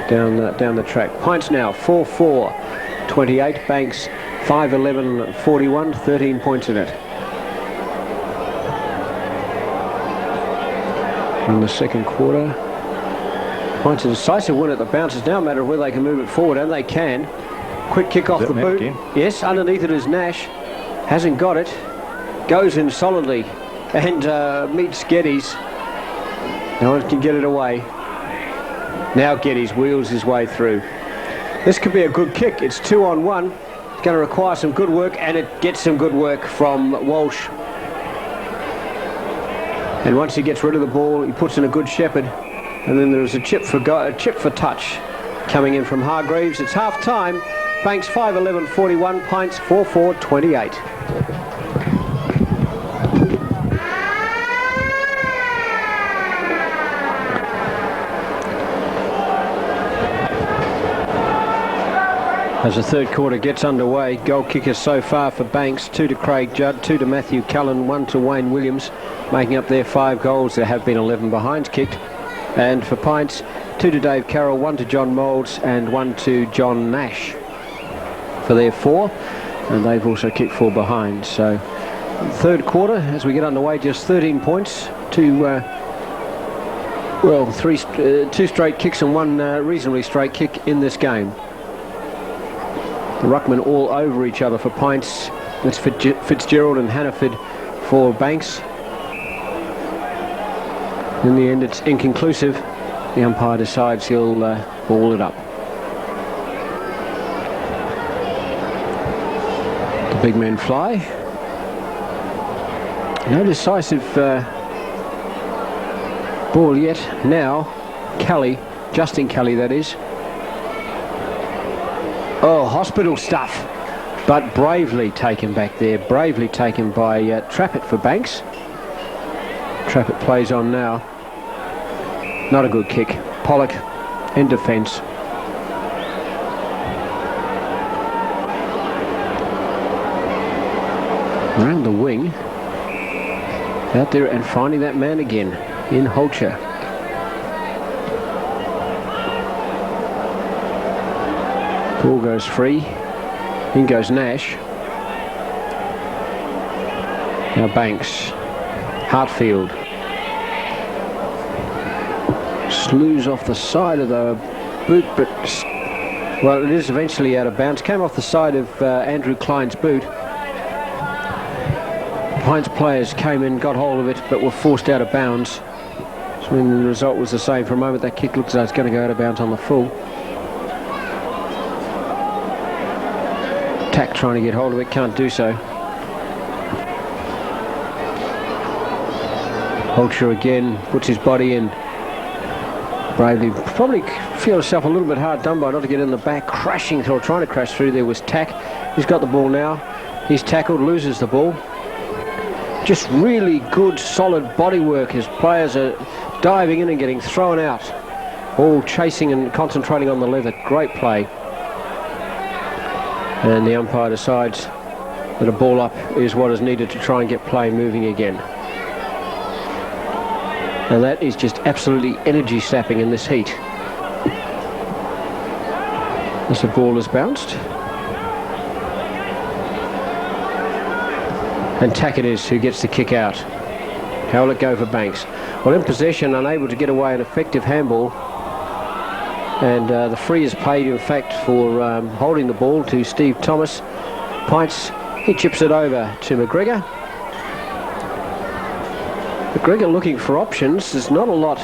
down the track. Pints now 4-4, 28. Banks 5-11, 41, 13 points in it. In the second quarter, Pints a decisive win at the bounce. It's now a matter of whether they can move it forward, and they can. Quick kick off the boot. Yes, underneath it is Nash. Hasn't got it. Goes in solidly and meets Geddes. No one can get it away. Now Geddes wheels his way through. This could be a good kick. It's 2-on-1. It's going to require some good work, and it gets some good work from Walsh. And once he gets rid of the ball, he puts in a good shepherd. And then there's a chip for touch coming in from Hargreaves. It's half time. Banks 5-11, 41. Pints 4-4, 28. As the third quarter gets underway, goal kickers so far for Banks, 2 to Craig Judd, 2 to Matthew Cullen, 1 to Wayne Williams, making up their 5 goals. There have been 11 behinds kicked. And for Pints, 2 to Dave Carroll, 1 to John Moulds, and 1 to John Nash for their 4. And they've also kicked 4 behinds. So third quarter, as we get underway, just 13 points, 2 straight kicks and 1 reasonably straight kick in this game. The ruckmen all over each other for Pints. That's Fitzgerald and Hannaford for Banks. In the end, it's inconclusive. The umpire decides he'll ball it up. The big men fly. No decisive ball yet. Now, Kelly, Justin Kelly that is. Oh, hospital stuff. But bravely taken back there. Bravely taken by Trappett for Banks. Trappett plays on now. Not a good kick. Pollock in defence. Around the wing. Out there and finding that man again in Holcher. Ball goes free. In goes Nash. Now Banks. Hartfield. Slews off the side of the boot, but well, it is eventually out of bounds. Came off the side of Andrew Klein's boot. Pints players came in, got hold of it, but were forced out of bounds. So when the result was the same for a moment, that kick looks as though it's going to go out of bounds on the full. Tack trying to get hold of it, can't do so. Holcher again puts his body in bravely. Probably feel himself a little bit hard done by not to get in the back, crashing through, trying to crash through there was Tack. He's got the ball now. He's tackled, loses the ball. Just really good, solid body work as players are diving in and getting thrown out. All chasing and concentrating on the leather. Great play. And the umpire decides that a ball up is what is needed to try and get play moving again. And that is just absolutely energy sapping in this heat. As the ball is bounced. And Tack it is who gets the kick out. How will it go for Banks? Well, in possession, unable to get away an effective handball. And the free is paid, in fact, for holding the ball to Steve Thomas. Pints, he chips it over to McGregor. McGregor looking for options. There's not a lot,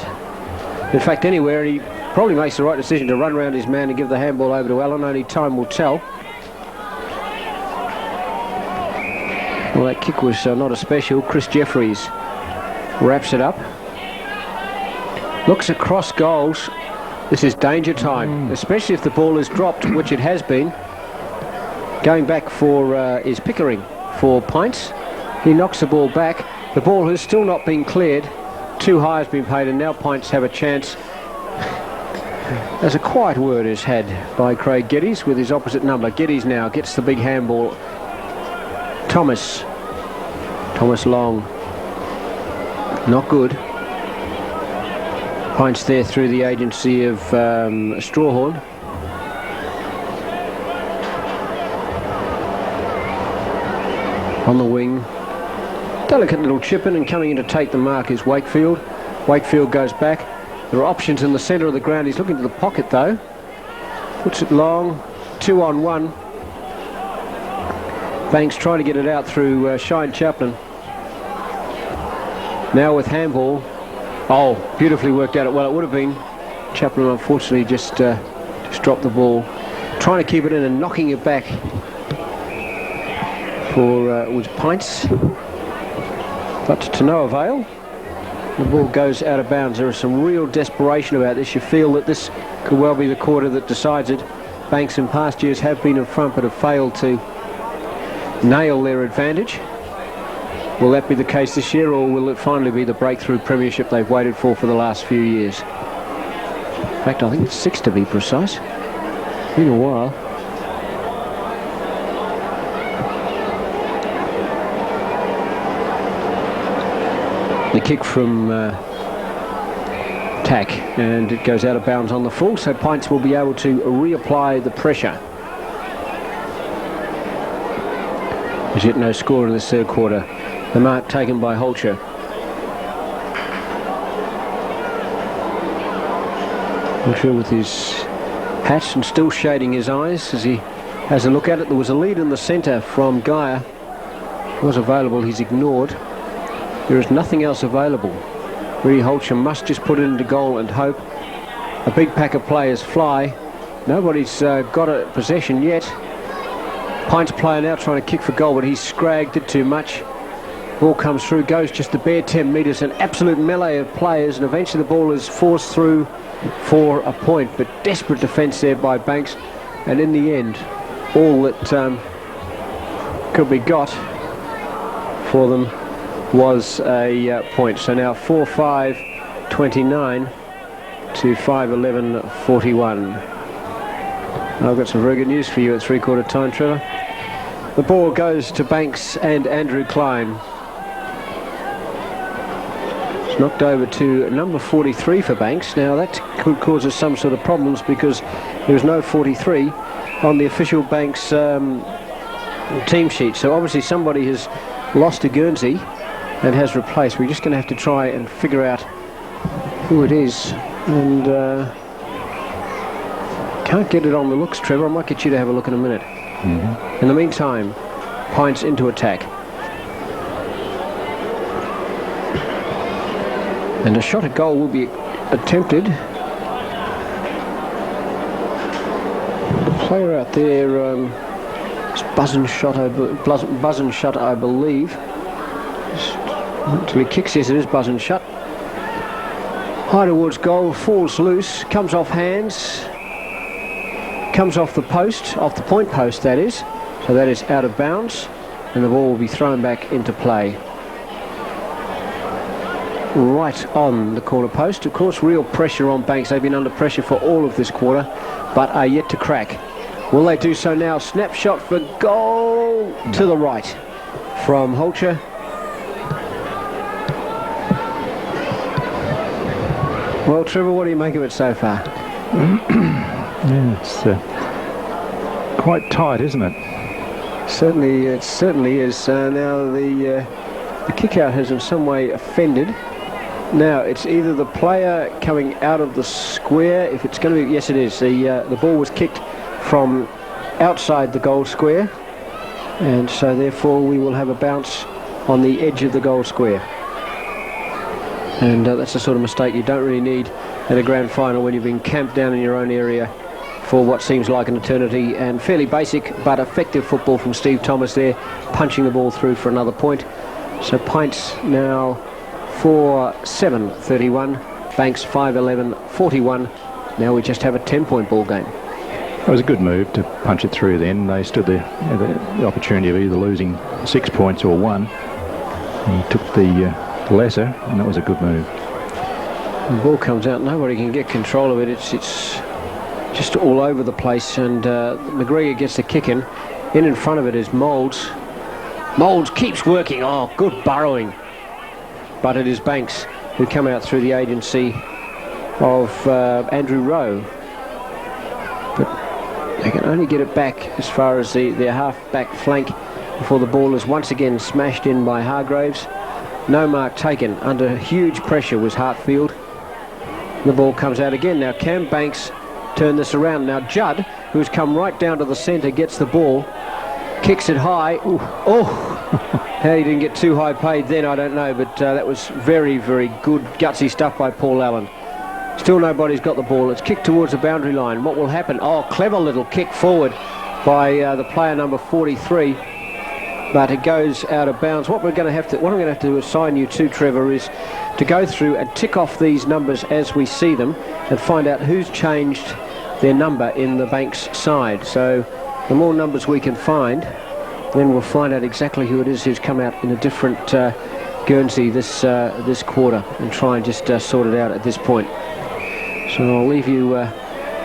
in fact, anywhere. He probably makes the right decision to run around his man and give the handball over to Allen. Only time will tell. Well, that kick was not a special. Chris Jeffries wraps it up. Looks across goals. This is danger time, especially if the ball is dropped, which it has been. Going back for is Pickering for Pints. He knocks the ball back. The ball has still not been cleared. Too high has been paid, and now Pints have a chance. As a quiet word is had by Craig Geddes with his opposite number. Geddes now gets the big handball. Thomas Long. Not good. Pints there through the agency of Strawhorn. On the wing. Delicate little chip in, and coming in to take the mark is Wakefield. Wakefield goes back. There are options in the centre of the ground. He's looking to the pocket though. Puts it long. 2-on-1. Banks trying to get it out through Shine Chaplin. Now with handball. Oh, beautifully worked out. Well, it would have been. Chaplin unfortunately just dropped the ball. Trying to keep it in and knocking it back for was Pints. But to no avail. The ball goes out of bounds. There is some real desperation about this. You feel that this could well be the quarter that decides it. Banks in past years have been in front but have failed to nail their advantage. Will that be the case this year, or will it finally be the breakthrough premiership they've waited for the last few years? In fact, I think it's 6 to be precise. Been a while. The kick from Tack, and it goes out of bounds on the full, so Pints will be able to reapply the pressure. There's yet no score in this third quarter. The mark taken by Holcher. Holcher with his hat and still shading his eyes as he has a look at it. There was a lead in the centre from Geyer. It was available, he's ignored. There is nothing else available. Really, Holcher must just put it into goal and hope. A big pack of players fly. Nobody's got a possession yet. Pints player now trying to kick for goal, but he's scragged it too much. Ball comes through, goes just a bare 10 metres, an absolute melee of players, and eventually the ball is forced through for a point, but desperate defence there by Banks, and in the end all that could be got for them was a point. So now 4-5-29 to 5-11-41. I've got some very good news for you at three-quarter time, Trevor. The ball goes to Banks and Andrew Klein. It's knocked over to number 43 for Banks. Now that could cause us some sort of problems because there is no 43 on the official Banks team sheet. So obviously somebody has lost to Guernsey and has replaced. We're just going to have to try and figure out who it is. And can't get it on the looks, Trevor. I might get you to have a look in a minute. In the meantime, Pints into attack. And a shot at goal will be attempted. The player out there, it's Buzzen shot, I believe. Until he kicks, yes, it is buzzing shut. High towards goal, falls loose, comes off hands, comes off the post, off the point post that is. So that is out of bounds, and the ball will be thrown back into play. Right on the corner post. Of course, real pressure on Banks. They've been under pressure for all of this quarter, but are yet to crack. Will they do so now? Snapshot for goal to the right from Holcher. Well, Trevor, what do you make of it so far? Yeah, it's quite tight, isn't it? Certainly, it certainly is. Now the kick-out has in some way offended. Now it's either the player coming out of the square. If it's going to be, yes, it is. The ball was kicked from outside the goal square, and so therefore we will have a bounce on the edge of the goal square. And that's the sort of mistake you don't really need at a grand final when you've been camped down in your own area for what seems like an eternity. And fairly basic but effective football from Steve Thomas there, punching the ball through for another point. So Pints now 4-7-31, Banks 5-11-41. Now we just have a 10-point ball game. It was a good move to punch it through then. They stood the opportunity of either losing 6 points or 1. He took the lesser, and that was a good move. The ball comes out, nobody can get control of it. It's just all over the place, and McGregor gets the kick in front of it is Moulds. Moulds keeps working. Oh, good burrowing. But it is Banks who come out through the agency of Andrew Rowe. But they can only get it back as far as their half-back flank before the ball is once again smashed in by Hargraves. No mark taken. Under huge pressure was Hartfield. The ball comes out again. Now can Banks turn this around? Now Judd, who's come right down to the centre, gets the ball, kicks it high. Ooh. Oh, how he didn't get too high paid then, I don't know, but that was very, very good gutsy stuff by Paul Allen. Still nobody's got the ball. It's kicked towards the boundary line. What will happen? Oh, clever little kick forward by the player number 43. But it goes out of bounds. What I'm going to have to assign you to, Trevor, is to go through and tick off these numbers as we see them and find out who's changed their number in the Banks side. So the more numbers we can find, then we'll find out exactly who it is who's come out in a different Guernsey this quarter, and try and just sort it out at this point. So I'll leave you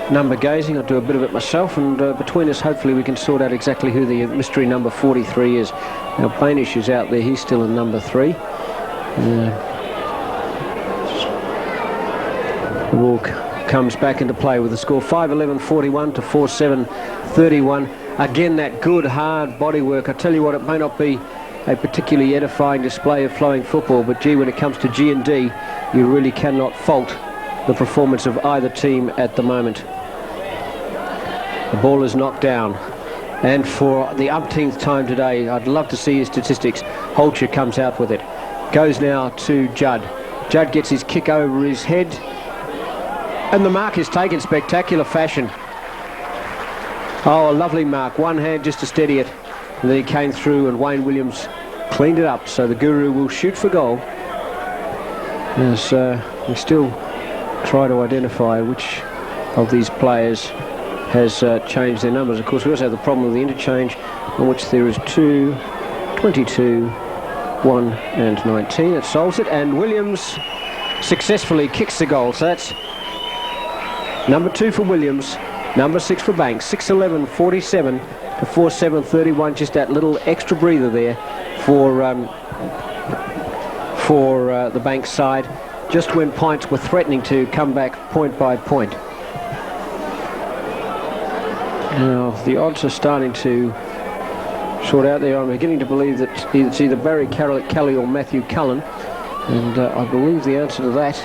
number gazing. I'll do a bit of it myself, and between us hopefully we can sort out exactly who the mystery number 43 is. Now Bainish is out there, he's still in number 3. The ball comes back into play with the score 5-11-41 to 4-7-31. Again, that good hard body work. I tell you what, it may not be a particularly edifying display of flowing football, but gee, when it comes to G&D, you really cannot fault the performance of either team at the moment. The ball is knocked down, and for the umpteenth time today, I'd love to see his statistics. Holcher comes out with it. Goes now to Judd. Judd gets his kick over his head, and the mark is taken. Spectacular fashion. Oh, a lovely mark. One hand just to steady it, and then he came through, and Wayne Williams cleaned it up. So the Guru will shoot for goal as we still try to identify which of these players has changed their numbers. Of course, we also have the problem of the interchange, on which there is 2, 22, 1 and 19. It solves it, and Williams successfully kicks the goal. So that's number 2 for Williams, number 6 for Banks. 6-11-47 to 4-7-31. Just that little extra breather there for the Banks side, just when Pints were threatening to come back point by point. Now the odds are starting to sort out there. I'm beginning to believe that it's either Barry Kelly or Matthew Cullen, and I believe the answer to that.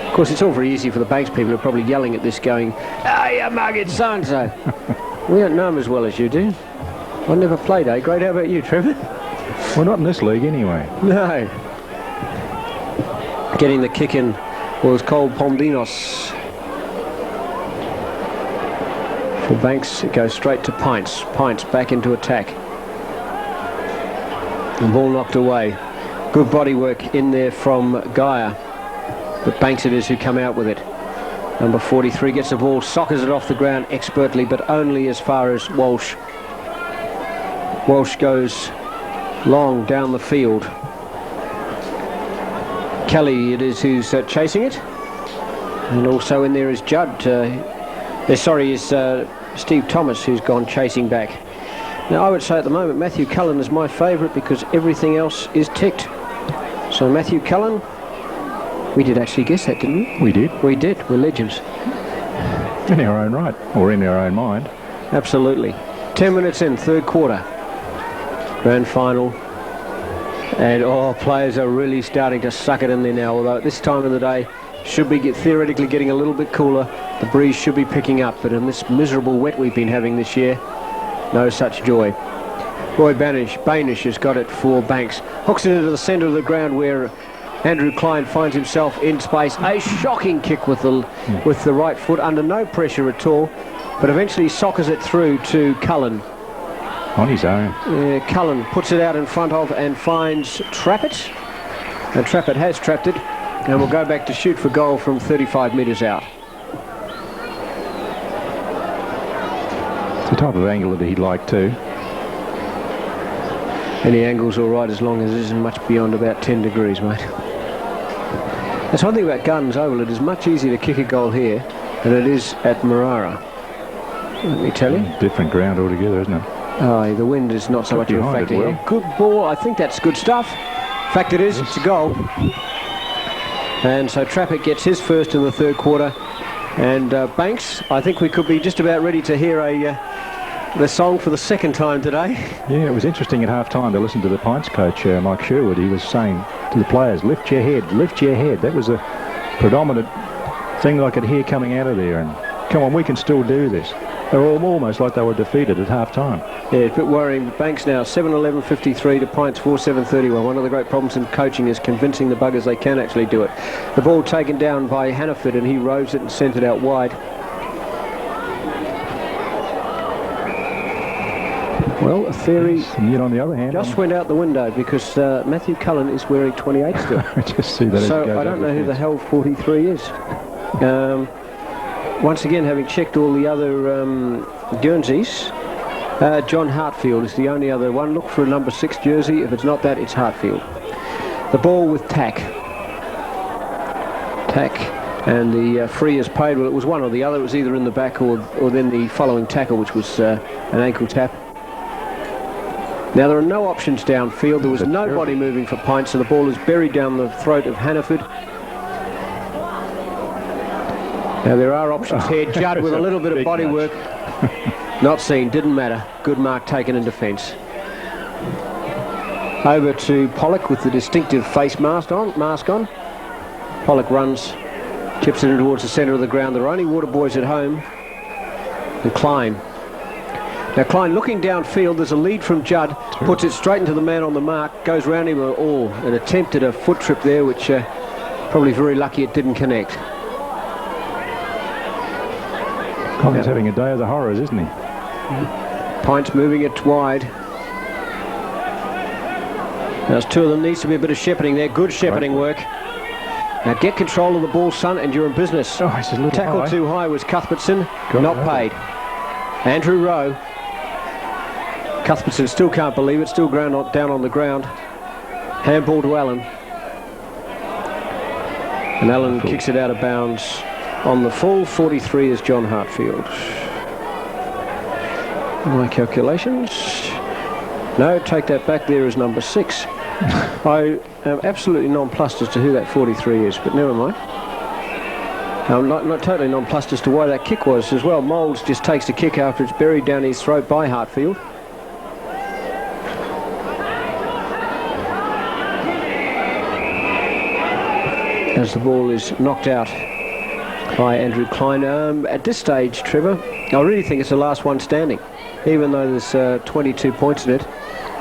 Of course, it's all very easy for the Banks people who are probably yelling at this, going, "Ah, you mug it, so-and-so." We don't know him as well as you do. I never played A grade. How about you, Trevor? Well, not in this league anyway. No. Getting the kick in was Cole Pondinos. For Banks, it goes straight to Pints. Pints back into attack. The ball knocked away. Good body work in there from Geyer, but Banks it is who come out with it. Number 43 gets the ball, soccers it off the ground expertly, but only as far as Walsh. Walsh goes long down the field. Kelly it is who's chasing it, and also in there is Judd. Is Steve Thomas, who's gone chasing back. Now I would say at the moment Matthew Cullen is my favourite because everything else is ticked. So Matthew Cullen, we did actually guess that, didn't we? We did. We did. We're legends. In our own right, or in our own mind. Absolutely. 10 minutes in, third quarter. Grand final. And players are really starting to suck it in there now, although at this time of the day should be theoretically getting a little bit cooler. The breeze should be picking up, but in this miserable wet we've been having this year, no such joy. Roy Banish has got it for Banks. Hooks it into the centre of the ground where Andrew Klein finds himself in space. A shocking kick with the right foot under no pressure at all, but eventually soccers it through to Cullen. On his own. Cullen puts it out in front of and finds Trappett. And Trappett has trapped it and will go back to shoot for goal from 35 metres out. It's the type of angle that he'd like too. Any angle's all right as long as it isn't much beyond about 10 degrees, mate. That's one thing about Gardens Oval. It is much easier to kick a goal here than it is at Marara. Let me tell you. Different ground altogether, isn't it? Oh, the wind is not so much of a factor here. Good ball. I think that's good stuff. Fact it is, it's a goal. And so Trappett gets his first in the third quarter. And Banks, I think we could be just about ready to hear the song for the second time today. Yeah, it was interesting at half-time to listen to the Pints coach, Mike Sherwood. He was saying to the players, lift your head, lift your head. That was a predominant thing I could hear coming out of there. And come on, we can still do this. They were almost like they were defeated at half-time. Yeah, it's a bit worrying. Banks now 7-11-53 to Pints 4-7-31. One of the great problems in coaching is convincing the buggers they can actually do it. The ball taken down by Hannaford, and he rose it and sent it out wide. Well, a theory yet on the other hand, just went out the window because Matthew Cullen is wearing 28 still. I just see that. So I don't know who the hell 43 is. Once again, having checked all the other Guernseys, John Hartfield is the only other one. Look for a number 6 jersey. If it's not that, it's Hartfield. The ball with Tack. And the free is paid. Well, it was one or the other. It was either in the back or then the following tackle, which was an ankle tap. Now, there are no options downfield. There was nobody moving for Pints, so the ball is buried down the throat of Hannaford. Now, there are options here. Judd with a little bit of body work. Not seen, didn't matter. Good mark taken in defence. Over to Pollock with the distinctive face mask on. Pollock runs, chips it in towards the centre of the ground. There are only water boys at home. And Klein. Now Klein looking downfield, there's a lead from Judd, puts it straight into the man on the mark, goes round him all, and attempted a foot trip there, which probably very lucky it didn't connect. Colin's having a day of the horrors, isn't he? Pints moving it wide. There's two of them, needs to be a bit of shepherding there, good shepherding work. Now get control of the ball, son, and you're in business. Oh, it's a little tackle high. Too high was Cuthbertson, not paid. Andrew Rowe. Cuthbertson still can't believe it, still down on the ground. Handball to Allen. And Allen kicks it out of bounds on the full. 43 is John Hartfield. My calculations. No, take that back, there is number 6. I am absolutely nonplussed as to who that 43 is, but never mind. I'm not totally nonplussed as to why that kick was as well. Moulds just takes the kick after it's buried down his throat by Hartfield. As the ball is knocked out by Andrew Klein. At this stage, Trevor, I really think it's the last one standing. Even though there's 22 points in it,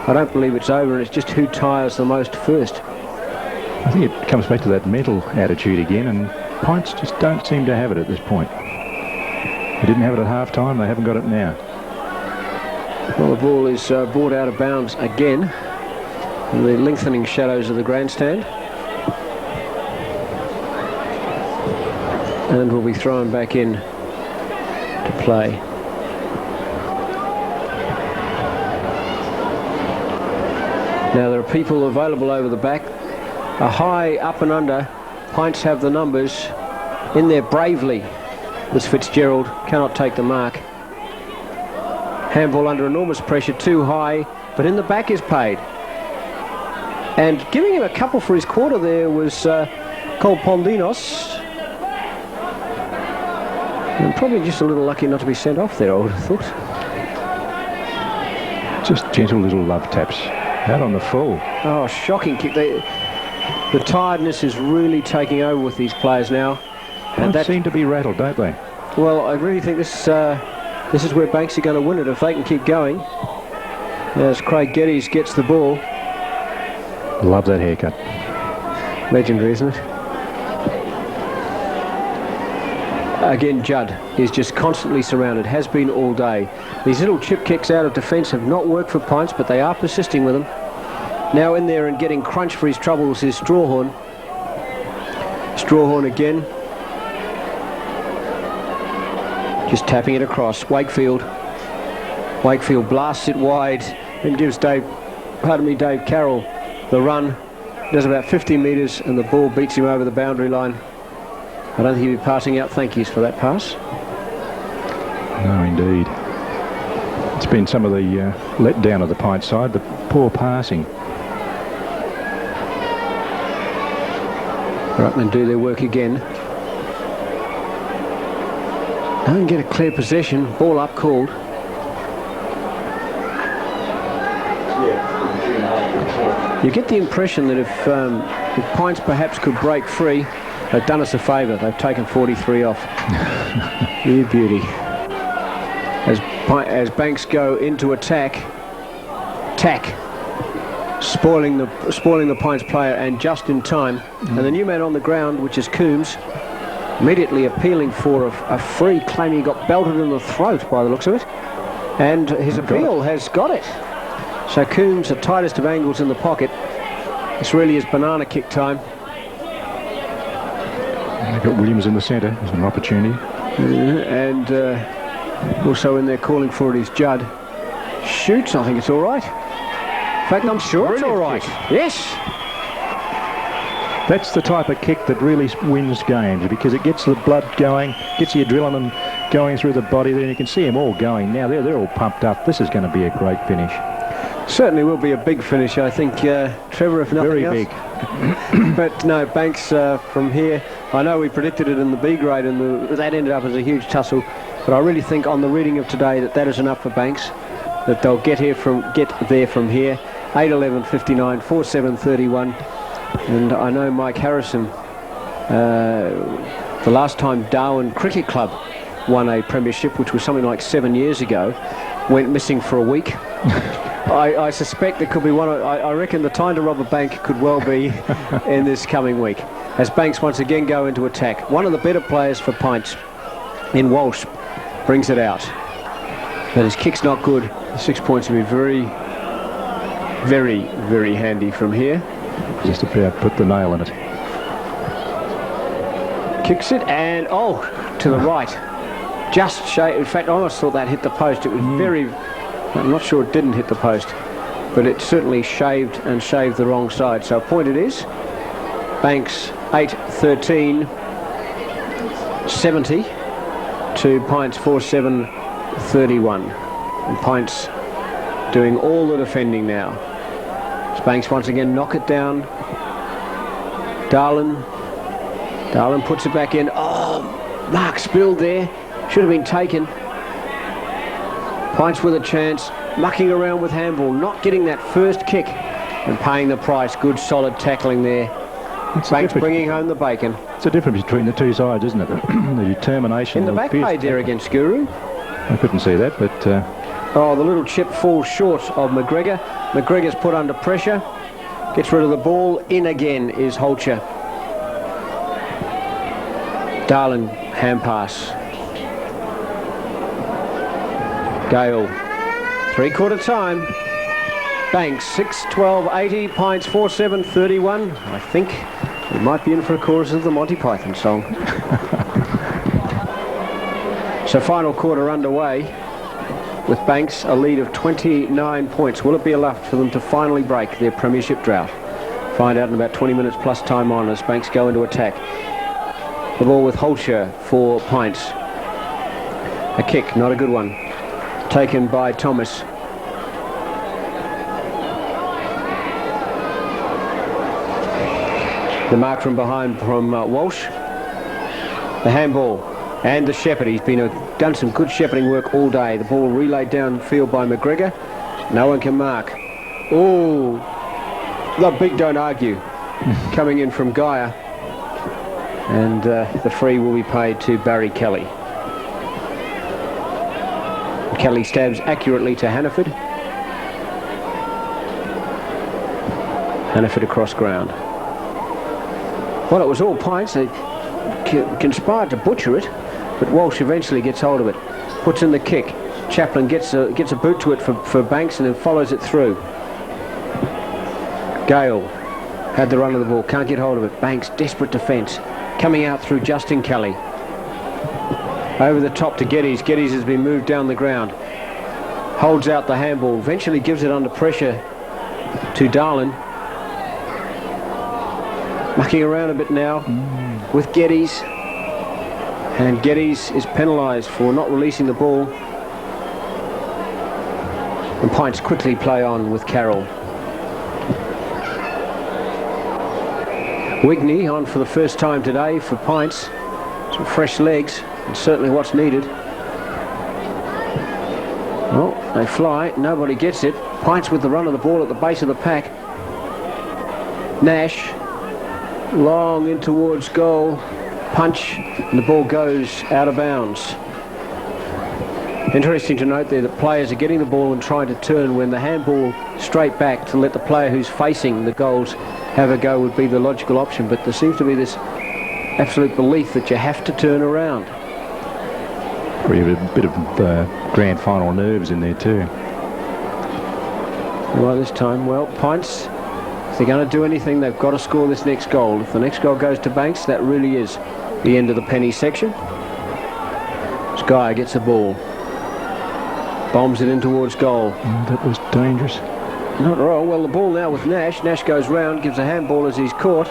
I don't believe it's over, and it's just who tires the most first. I think it comes back to that mental attitude again, and Pints just don't seem to have it at this point. They didn't have it at half-time, they haven't got it now. Well, the ball is brought out of bounds again. in the lengthening shadows of the grandstand. And will be thrown back in to play. Now there are people available over the back. A high up and under. Pints have the numbers. In there bravely was Fitzgerald. Cannot take the mark. Handball under enormous pressure. Too high. But in the back is paid. And giving him a couple for his quarter there was Kolpondinos. And probably just a little lucky not to be sent off there, I would have thought. Just gentle little love taps. Out on the full. Oh, shocking kick. The tiredness is really taking over with these players now. And they seem to be rattled, don't they? Well, I really think this is where Banks are going to win it if they can keep going. As Craig Geddes gets the ball. Love that haircut. Legendary, isn't it? Again, Judd is just constantly surrounded, has been all day. These little chip kicks out of defence have not worked for Pints, but they are persisting with them. Now in there and getting crunched for his troubles is Strawhorn. Strawhorn again. Just tapping it across. Wakefield. Wakefield blasts it wide and gives Dave Carroll the run. Does about 50 metres and the ball beats him over the boundary line. I don't think he'll be passing out thank yous for that pass. No, indeed. It's been some of the letdown of the Pint side, but poor passing. Ruckman do their work again. Don't get a clear possession. Ball up called. You get the impression that if Pints perhaps could break free, they've done us a favour. They've taken 43 off. You beauty. As Banks go into attack, spoiling the Pints player, and just in time. And the new man on the ground, which is Coombs, immediately appealing for a free, claiming he got belted in the throat by the looks of it. And his appeal has got it. So Coombs, the tightest of angles in the pocket. This really is banana kick time. They've got Williams in the centre. There's an opportunity. And also in there calling for it is Judd. Shoots, I think it's all right. In fact, I'm sure it's all right. Yes. That's the type of kick that really wins games, because it gets the blood going, gets the adrenaline going through the body. Then you can see them all going now. They're all pumped up. This is going to be a great finish. Certainly will be a big finish, I think, Trevor, if nothing else. Very big. But no, Banks from here, I know we predicted it in the B grade and that ended up as a huge tussle, but I really think on the reading of today that is enough for Banks, that they'll get there from here. 8:11:59, 4:7:31, and I know Mike Harrison, the last time Darwin Cricket Club won a premiership, which was something like 7 years ago, went missing for a week. I suspect there could be one. I reckon the time to rob a bank could well be in this coming week, as Banks once again go into attack. One of the better players for Pints in Walsh brings it out, but his kick's not good. The 6 points will be very, very, very handy from here. Just about put the nail in it. Kicks it and to the right. Just shaved. In fact, I almost thought that hit the post. It was very. I'm not sure it didn't hit the post, but it certainly shaved the wrong side. So a point it is. Banks 8:13:70 to Pints 4:7:31. And Pints doing all the defending now. As Banks once again knock it down. Darlin puts it back in. Oh, Mark spilled there. Should have been taken. Pints with a chance, mucking around with handball, not getting that first kick and paying the price. Good solid tackling there. Banks bringing home the bacon. It's a difference between the two sides, isn't it? The determination. In the back paid there against Guru. I couldn't see that, but... the little chip falls short of McGregor. McGregor's put under pressure. Gets rid of the ball. In again is Holcher. Darlin, hand pass. Gale, 3/4 time. Banks 6-12-80, Pints 4-7-31. I think we might be in for a chorus of the Monty Python song. So final quarter underway with Banks a lead of 29 points. Will it be enough for them to finally break their premiership drought? Find out in about 20 minutes plus time on as Banks go into attack. The ball with Holscher for Pints. A kick, not a good one. Taken by Thomas. The mark from behind from Walsh. The handball and the shepherd. He's done some good shepherding work all day. The ball relayed downfield by McGregor. No one can mark. Oh, the big don't argue. Coming in from Geyer. And the free will be paid to Barry Kelly. Kelly stabs accurately to Hannaford. Hannaford across ground. Well, it was all Pints. They conspired to butcher it, but Walsh eventually gets hold of it. Puts in the kick. Chaplin gets a boot to it for Banks and then follows it through. Gale had the run of the ball. Can't get hold of it. Banks, desperate defence. Coming out through Justin Kelly. Over the top to Geddes. Geddes has been moved down the ground. Holds out the handball. Eventually gives it under pressure to Darlin. Mucking around a bit now with Geddes. And Geddes is penalised for not releasing the ball. And Pints quickly play on with Carroll. Wigney on for the first time today for Pints. Some fresh legs. And certainly what's needed. Well, they fly. Nobody gets it. Pints with the run of the ball at the base of the pack. Nash. Long in towards goal. Punch. And the ball goes out of bounds. Interesting to note there that players are getting the ball and trying to turn when the handball straight back to let the player who's facing the goals have a go would be the logical option. But there seems to be this absolute belief that you have to turn around. We have a bit of grand final nerves in there too. Well, this time, well, Pints, if they're going to do anything, they've got to score this next goal. If the next goal goes to Banks, that really is the end of the penny section. Skye gets the ball. Bombs it in towards goal. That was dangerous. Not wrong. Well, the ball now with Nash. Nash goes round, gives a handball as he's caught,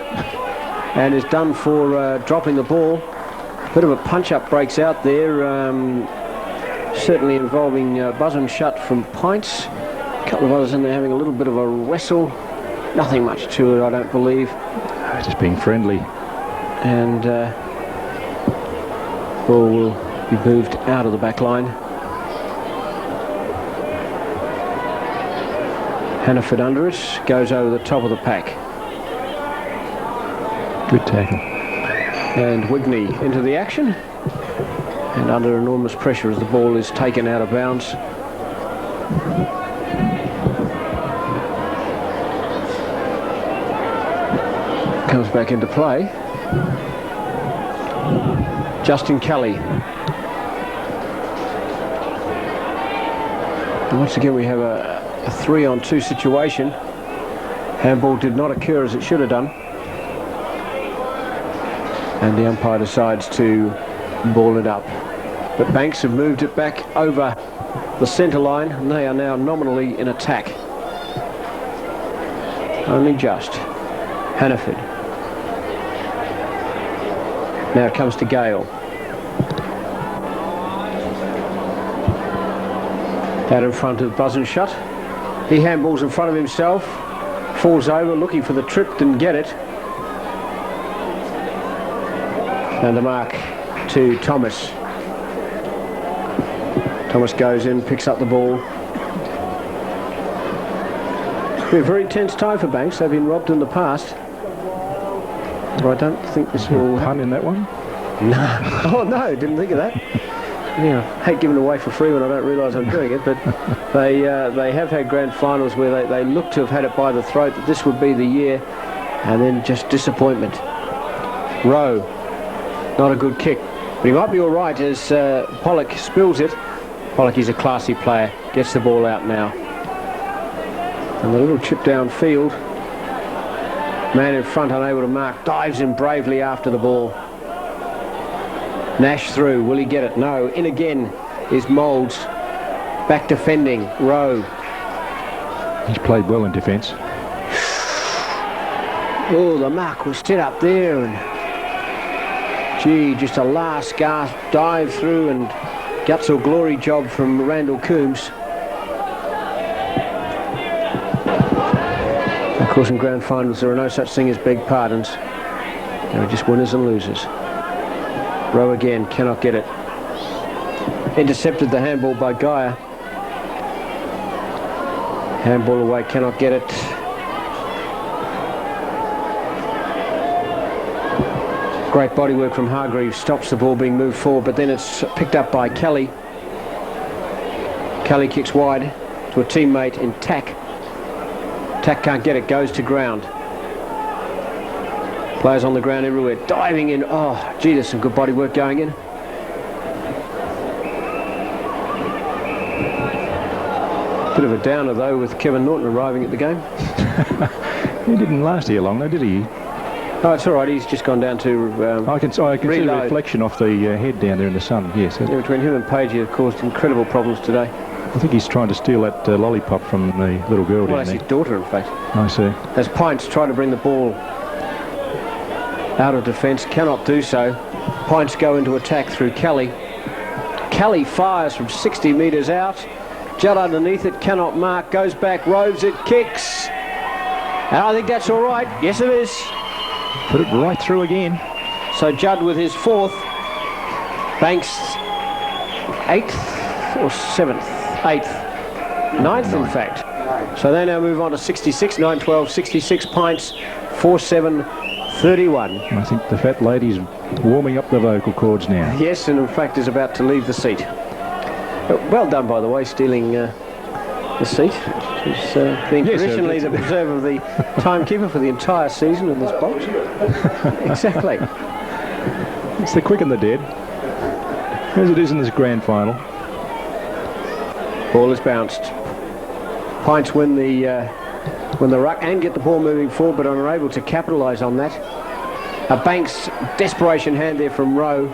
and is done for dropping the ball. Bit of a punch-up breaks out there, certainly involving Buzz and Shut from Pints. A couple of others in there having a little bit of a wrestle. Nothing much to it, I don't believe. Just being friendly. And ball will be moved out of the back line. Hannaford under it, goes over the top of the pack. Good tackle. And Wigney into the action. And under enormous pressure as the ball is taken out of bounds. Comes back into play. Justin Kelly. And once again we have a 3-on-2 situation. Handball did not occur as it should have done. And the umpire decides to ball it up. But Banks have moved it back over the centre line and they are now nominally in attack. Only just. Hannaford. Now it comes to Gale. Out in front of Buzz and Shut. He handballs in front of himself. Falls over looking for the trip, didn't get it. And the mark to Thomas. Thomas goes in, picks up the ball. It'll be a very tense time for Banks. They've been robbed in the past. But I don't think this will... Pun in that one? No. Oh, no, didn't think of that. Yeah, I hate giving it away for free when I don't realise I'm doing it, but they have had grand finals where they look to have had it by the throat, that this would be the year, and then just disappointment. Rowe. Not a good kick, but he might be all right as Pollock spills it. Pollock is a classy player, gets the ball out now. And the little chip downfield. Man in front unable to mark, dives in bravely after the ball. Nash through, will he get it? No, in again is Moulds. Back defending, Rowe. He's played well in defence. Oh, the mark was set up there, and gee, just a last gasp dive through and guts or glory job from Randall Coombs. Of course, in grand finals there are no such thing as beg pardons. There are just winners and losers. Rowe again, cannot get it. Intercepted the handball by Geyer. Handball away, cannot get it. Great bodywork from Hargreaves, stops the ball being moved forward, but then it's picked up by Kelly. Kelly kicks wide to a teammate in Tack. Tack can't get it, goes to ground. Players on the ground everywhere, diving in. Oh, gee, there's some good bodywork going in. Bit of a downer though with Kevin Norton arriving at the game. He didn't last here long though, did he? Oh, it's all right. He's just gone down to I can see the reflection off the head down there in the sun. Yes. Yeah, between him and Page, have caused incredible problems today. I think he's trying to steal that lollipop from the little girl down there. Well, that's his daughter, in fact. I see. As Pints try to bring the ball out of defence, cannot do so. Pints go into attack through Kelly. Kelly fires from 60 metres out. Judd underneath it, cannot mark, goes back, roves it, kicks. And I think that's all right. Yes, it is. Put it right through again. So Judd with his 4th. Banks 8th or 7th? 8th. 9th, in fact. So they now move on to 66, 9-12, 66 Pints, 4-7, 31. I think the fat lady's warming up the vocal cords now. Yes, and in fact is about to leave the seat. Well done, by the way, stealing the seat. She's been traditionally the preserve of the timekeeper for the entire season in this box. Exactly. It's the quick and the dead, as it is in this grand final. Ball is bounced. Pints win the ruck and get the ball moving forward, but are unable to capitalise on that. A Banks desperation hand there from Rowe.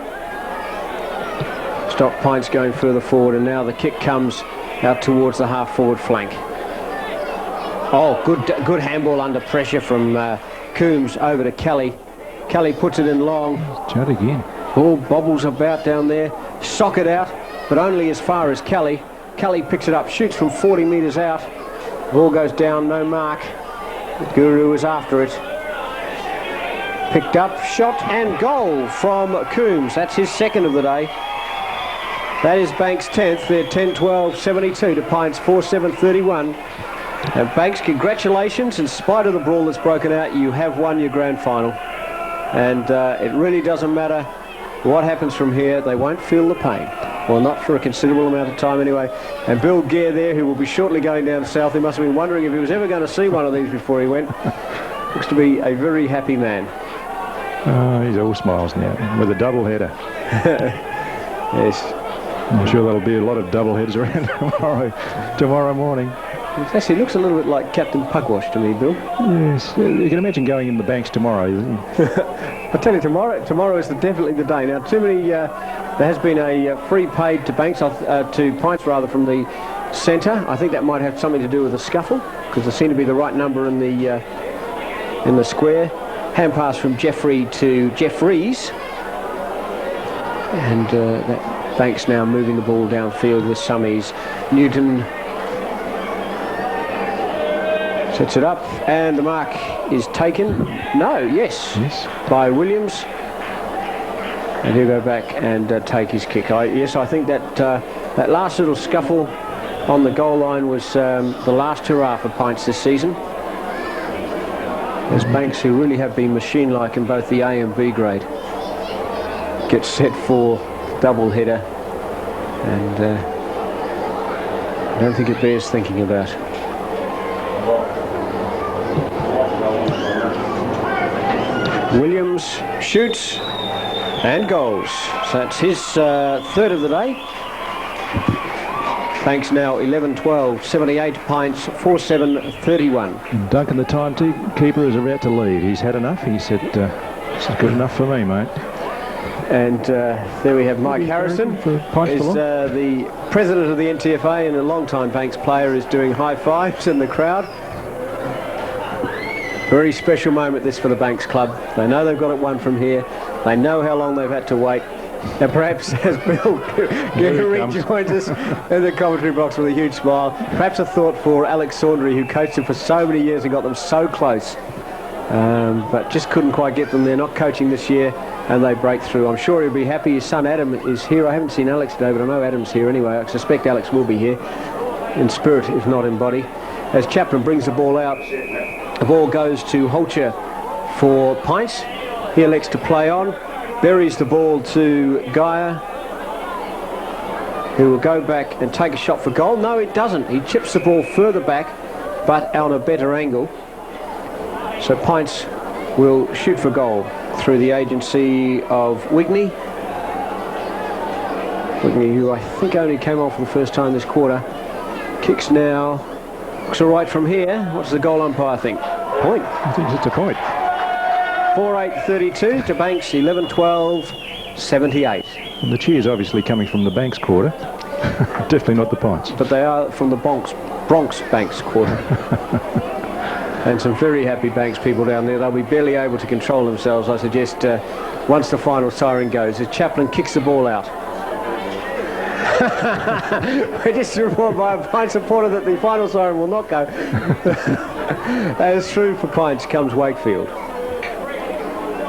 Stop Pints going further forward, and now the kick comes out towards the half-forward flank. Oh, good handball under pressure from Coombs over to Kelly. Kelly puts it in long. Judd again. Ball bobbles about down there. Sock it out, but only as far as Kelly. Kelly picks it up, shoots from 40 metres out. Ball goes down, no mark. Guru is after it. Picked up, shot and goal from Coombs. That's his 2nd of the day. That is Banks' 10th. They're 10-12, 72 to Pints, 4-7, 31. And Banks, congratulations. In spite of the brawl that's broken out, you have won your grand final. And it really doesn't matter what happens from here. They won't feel the pain. Well, not for a considerable amount of time anyway. And Bill Gare there, who will be shortly going down south, he must have been wondering if he was ever going to see one of these before he went. Looks to be a very happy man. Oh, he's all smiles now, with a double header. Yes. I'm sure there'll be a lot of double headers around tomorrow morning. It actually looks a little bit like Captain Pugwash to me, Bill. Yes, you can imagine going in the Banks tomorrow. I tell you, tomorrow is definitely the day. Now, too many. There has been a free paid to Banks, to Pints rather, from the centre. I think that might have something to do with a scuffle, because there seemed to be the right number in the square. Hand pass from Jeffrey to Jeffries, and that Banks now moving the ball downfield with some ease. Newton sets it up, and the mark is taken. No, yes. By Williams. And he'll go back and take his kick. I think that that last little scuffle on the goal line was the last hurrah for Pints this season. There's Banks, who really have been machine-like in both the A and B grade, gets set for double header, and I don't think it bears thinking about. Williams shoots and goals. So that's his 3rd of the day. Banks now 11-12, 78 pints, 4-7-31. Duncan, the timekeeper, is about to leave. He's had enough. He said, this is good enough for me, mate. And there we have Mike Harrison, is the president of the NTFA and a long-time Banks player, is doing high fives in the crowd. Very special moment this for the Banks club. They know they've got it won from here. They know how long they've had to wait. And perhaps as Bill Geary joins us in the commentary box with a huge smile, perhaps a thought for Alex Saundry, who coached them for so many years and got them so close, but just couldn't quite get them there. Not coaching this year, and they break through. I'm sure he'll be happy. His son Adam is here. I haven't seen Alex today, but I know Adam's here anyway. I suspect Alex will be here in spirit, if not in body. As Chaplin brings the ball out, the ball goes to Holcher for Pints. He elects to play on, buries the ball to Geyer, who will go back and take a shot for goal. No, it doesn't. He chips the ball further back, but on a better angle. So Pints will shoot for goal through the agency of Wigney. Wigney, who I think only came on for the first time this quarter, kicks now. Looks all right from here. What's the goal umpire think? Point. I think it's a point. 4-8-32 to Banks, 11-12, 78. And the cheers obviously coming from the Banks quarter. Definitely not the Pints. But they are from the Bronx Banks quarter. And some very happy Banks people down there. They'll be barely able to control themselves, I suggest, once the final siren goes, as Chaplin kicks the ball out. We're just informed by a Pint supporter that the final siren will not go. As through for Pints comes Wakefield.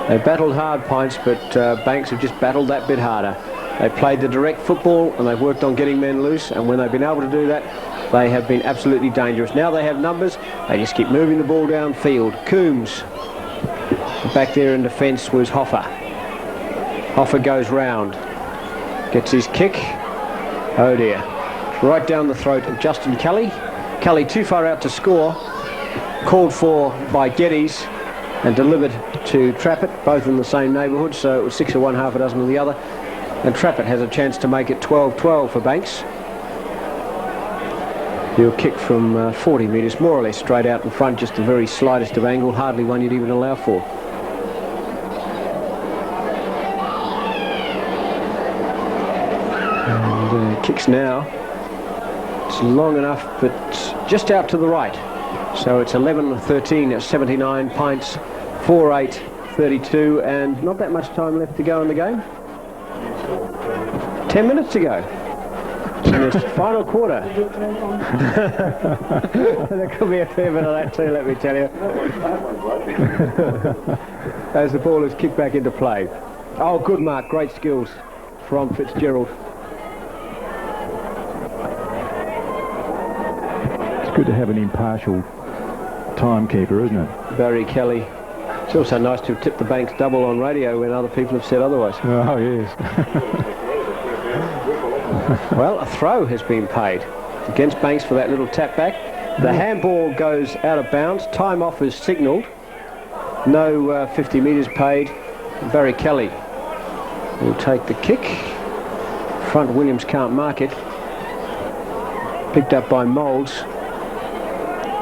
They battled hard, Pints, but Banks have just battled that bit harder. They played the direct football and they've worked on getting men loose, and when they've been able to do that, they have been absolutely dangerous. Now they have numbers, they just keep moving the ball downfield. Coombs. Back there in defence was Hoffer. Hoffer goes round. Gets his kick. Oh dear. Right down the throat of Justin Kelly. Kelly too far out to score. Called for by Geddes and delivered to Trappett, both in the same neighbourhood, so it was 6 of one, half a dozen of the other. And Trappett has a chance to make it 12-12 for Banks. He'll kick from 40 metres, more or less straight out in front, just the very slightest of angle, hardly one you'd even allow for. And kicks now. It's long enough, but just out to the right. So it's 11-13, 79 Pints, 4-8-32, and not that much time left to go in the game. 10 minutes to go. In this final quarter. There could be a fair bit of that too, let me tell you. As the ball is kicked back into play. Oh, good mark, great skills from Fitzgerald. It's good to have an impartial timekeeper, isn't it? Barry Kelly. It's also nice to have tipped the Banks double on radio when other people have said otherwise. Oh, yes. Well, a throw has been paid against Banks for that little tap back. The handball goes out of bounds. Time off is signalled. No 50 metres paid. Barry Kelly will take the kick. Front Williams can't mark it. Picked up by Moulds.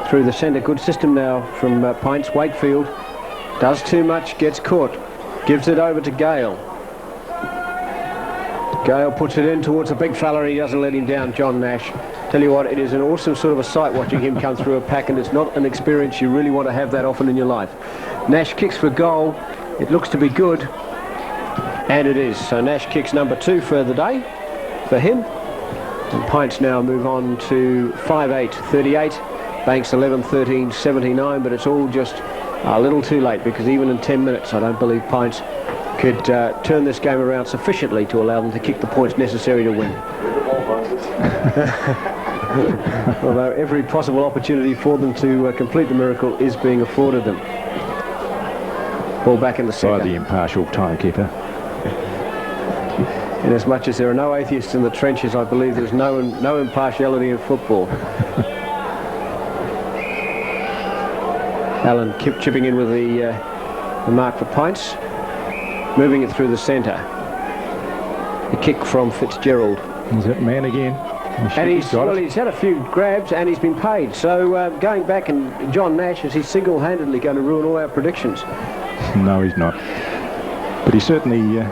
Through the centre. Good system now from Pints. Wakefield does too much, gets caught. Gives it over to Gale. Gale puts it in towards the big fella and he doesn't let him down, John Nash. Tell you what, it is an awesome sort of a sight watching him come through a pack, and it's not an experience you really want to have that often in your life. Nash kicks for goal. It looks to be good, and it is. So Nash kicks number 2 for the day for him. And Pints now move on to 5-8-38. Banks 11-13, 79, but it's all just a little too late, because even in 10 minutes I don't believe Pints could turn this game around sufficiently to allow them to kick the points necessary to win. Although every possible opportunity for them to complete the miracle is being afforded them. Ball back in the centre. By the impartial timekeeper. In as much as there are no atheists in the trenches, I believe there's no impartiality in football. Allen chipping in with the mark for Pints. Moving it through the centre. The kick from Fitzgerald. Is that man again? And he's had a few grabs and he's been paid. So going back, and John Nash, is he single-handedly going to ruin all our predictions? No, he's not. But he certainly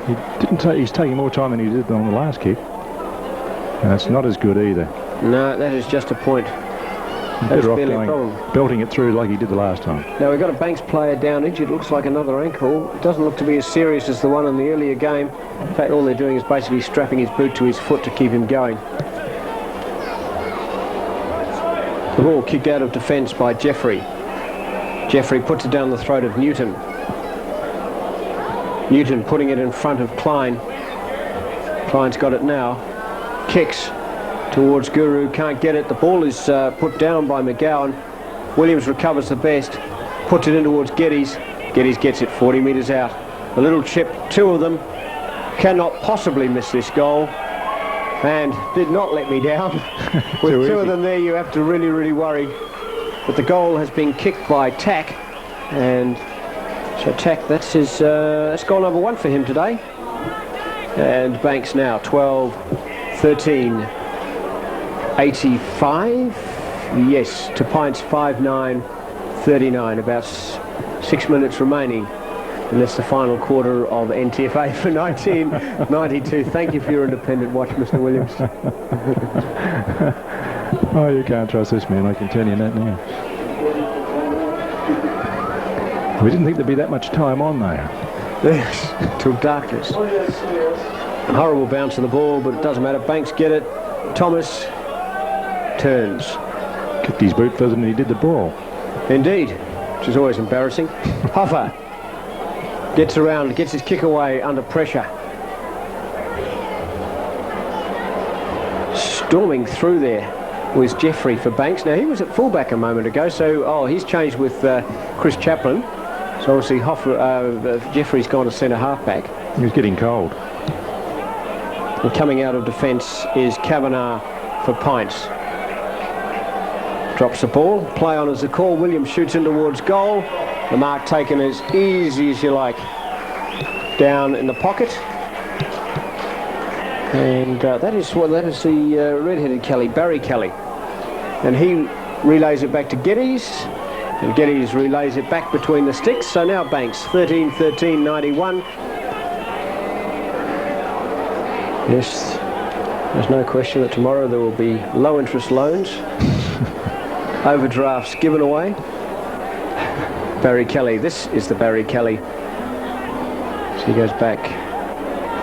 he's taking more time than he did on the last kick. And that's not as good either. No, that is just a point. Better off belting it through like he did the last time. Now we've got a Banks player down injured. Looks like another ankle. It doesn't look to be as serious as the one in the earlier game. In fact, all they're doing is basically strapping his boot to his foot to keep him going. The ball kicked out of defence by Jeffrey. Jeffrey puts it down the throat of Newton. Newton putting it in front of Klein. Klein's got it now. Kicks towards Guru, can't get it. The ball is put down by McGowan. Williams recovers the best, puts it in towards Geddes. Geddes gets it 40 metres out. A little chip, two of them. Cannot possibly miss this goal. And did not let me down. With two of them there, you have to really, really worry. But the goal has been kicked by Tack. And so Tack, that's his that's goal number 1 for him today. And Banks now 12-13. 85, yes, to Pints 5-9-39, about 6 minutes remaining, and that's the final quarter of NTFA for 1992. Thank you for your independent watch, Mr. Williams. Oh, you can't trust this man, I can tell you that now. We didn't think there'd be that much time on there. Yes, till darkness. A horrible bounce of the ball, but it doesn't matter. Banks get it. Thomas turns. Kicked his boot further than he did the ball. Indeed, which is always embarrassing. Hoffer gets around, gets his kick away under pressure. Storming through there was Jeffrey for Banks. Now he was at fullback a moment ago, so he's changed with Chris Chaplin. So obviously Jeffrey's gone to centre halfback. He was getting cold. And coming out of defence is Kavanagh for Pints. Drops the ball, play on as the call. Williams shoots in towards goal. The mark taken as easy as you like. Down in the pocket. And that is the red-headed Kelly, Barry Kelly. And he relays it back to Geddes. And Geddes relays it back between the sticks. So now Banks, 13-13-91. Yes, there's no question that tomorrow there will be low-interest loans. Overdrafts given away. Barry Kelly, this is the Barry Kelly. So he goes back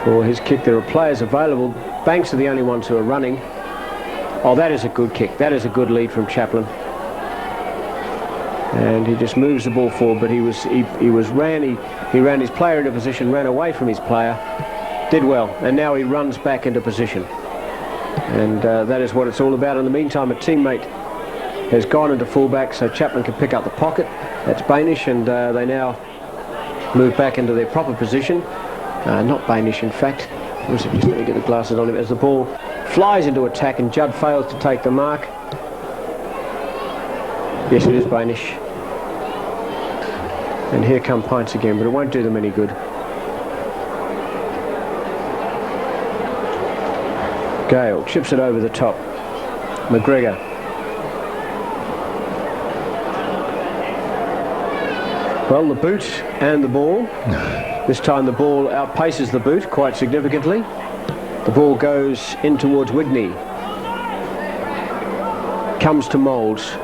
for his kick. There are players available. Banks are the only ones who are running. Oh, that is a good kick. That is a good lead from Chaplin. And he just moves the ball forward, but he ran his player into position, ran away from his player, did well, and now he runs back into position. And that is what it's all about. In the meantime, a teammate has gone into fullback so Chaplin can pick up the pocket. That's Bainish, and they now move back into their proper position. Not Bainish, in fact. Just let me get the glasses on him as the ball flies into attack and Judd fails to take the mark. Yes, it is Bainish. And here come Pints again, but it won't do them any good. Gale chips it over the top. McGregor. Well, the boot and the ball. This time the ball outpaces the boot quite significantly. The ball goes in towards Wigney. Comes to Moulds.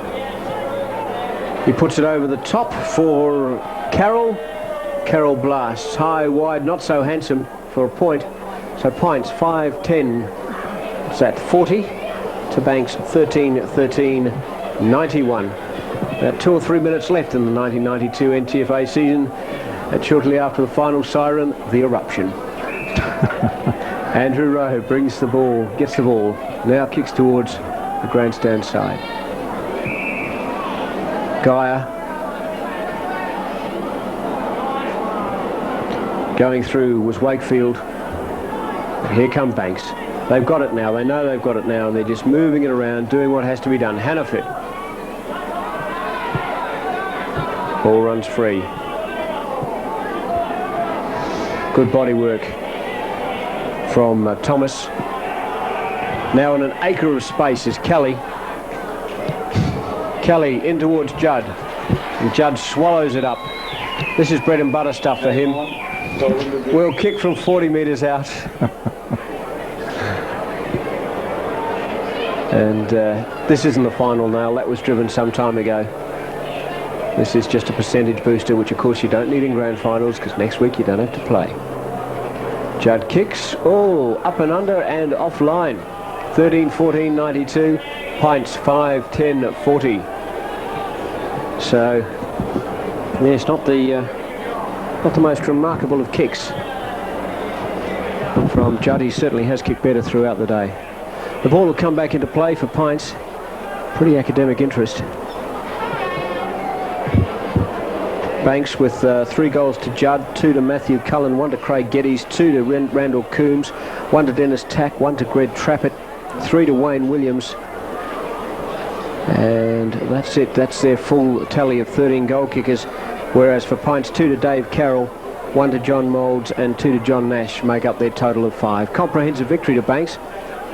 He puts it over the top for Carroll. Carroll blasts. High, wide, not so handsome for a point. So Pints 5-10. It's at 40 to Banks 13-13-91. About 2 or 3 minutes left in the 1992 NTFA season. And shortly after the final siren, the eruption. Andrew Rowe brings the ball, gets the ball, now kicks towards the grandstand side. Geyer going through was Wakefield. And here come Banks. They've got it now. They know they've got it now, and they're just moving it around, doing what has to be done. Hannaford. Ball runs free. Good body work from Thomas. Now on an acre of space is Kelly. Kelly in towards Judd. And Judd swallows it up. This is bread and butter stuff for him. We'll kick from 40 metres out. And this isn't the final nail. That was driven some time ago. This is just a percentage booster, which of course you don't need in grand finals because next week you don't have to play. Judd kicks. Oh, up and under and offline. 13-14-92. Pints 5-10-40. So, yes, not the most remarkable of kicks from Judd. He certainly has kicked better throughout the day. The ball will come back into play for Pints. Pretty academic interest. Banks with 3 goals to Judd, 2 to Matthew Cullen, 1 to Craig Geddes, 2 to Randall Coombs, 1 to Dennis Tack, 1 to Greg Trappett, 3 to Wayne Williams. And that's it. That's their full tally of 13 goal kickers. Whereas for Pints, 2 to Dave Carroll, 1 to John Moulds and 2 to John Nash make up their total of 5. Comprehensive victory to Banks.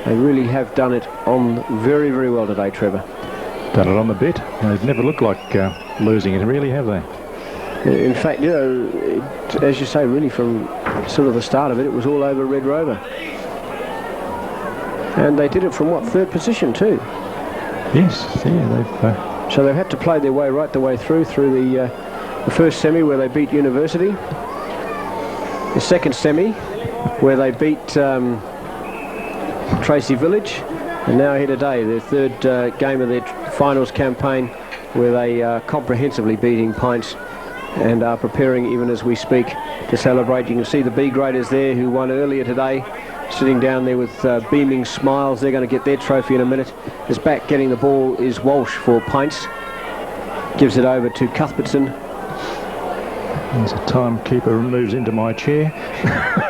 They really have done it on very, very well today, Trevor. Done it on the bit. They've never looked like losing it, really, have they? In fact, you know, as you say, really from sort of the start of it, it was all over Red Rover. And they did it from, what, 3rd position too? Yes, yeah, they've... So they've had to play their way right the way through the first semi where they beat University, the second semi where they beat Tracy Village, and now here today, their 3rd game of their finals campaign where they are comprehensively beating Pints and are preparing, even as we speak, to celebrate. You can see the B graders there who won earlier today, sitting down there with beaming smiles. They're going to get their trophy in a minute. As back getting the ball is Walsh for Pints. Gives it over to Cuthbertson. As a timekeeper moves into my chair.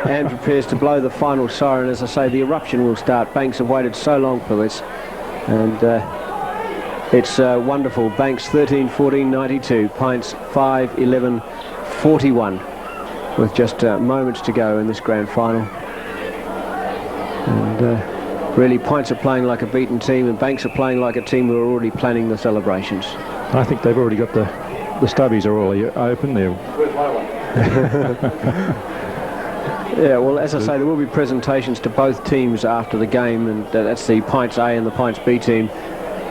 And prepares to blow the final siren. As I say, the eruption will start. Banks have waited so long for this. And it's wonderful. Banks 13-14-92. Pints 5-11-41. With just moments to go in this grand final. And really, Pints are playing like a beaten team, and Banks are playing like a team who are already planning the celebrations. I think they've already got the stubbies are all open there. Yeah, well, as I say, there will be presentations to both teams after the game, and that's the Pints A and the Pints B team.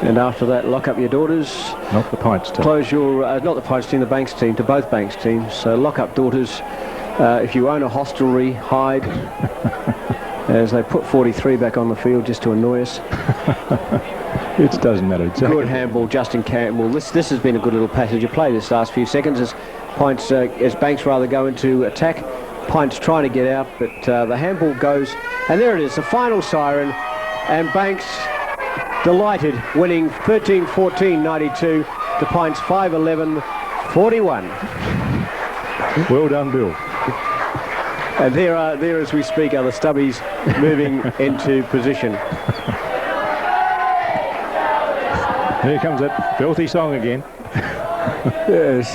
And after that, lock up your daughters. Not the Pints team. Close your, not the Pints team, the Banks team, to both Banks teams. So lock up daughters. If you own a hostelry, hide. As they put 43 back on the field just to annoy us. It doesn't matter. Good handball, Justin Campbell. This has been a good little passage of play this last few seconds as Pints, as Banks rather go into attack. Pints trying to get out, but the handball goes, and there it is, the final siren, and Banks delighted, winning 13-14-92 to Pints 5-11-41. Well done, Bill. And there as we speak are the stubbies moving into position. Here comes that filthy song again. Yes.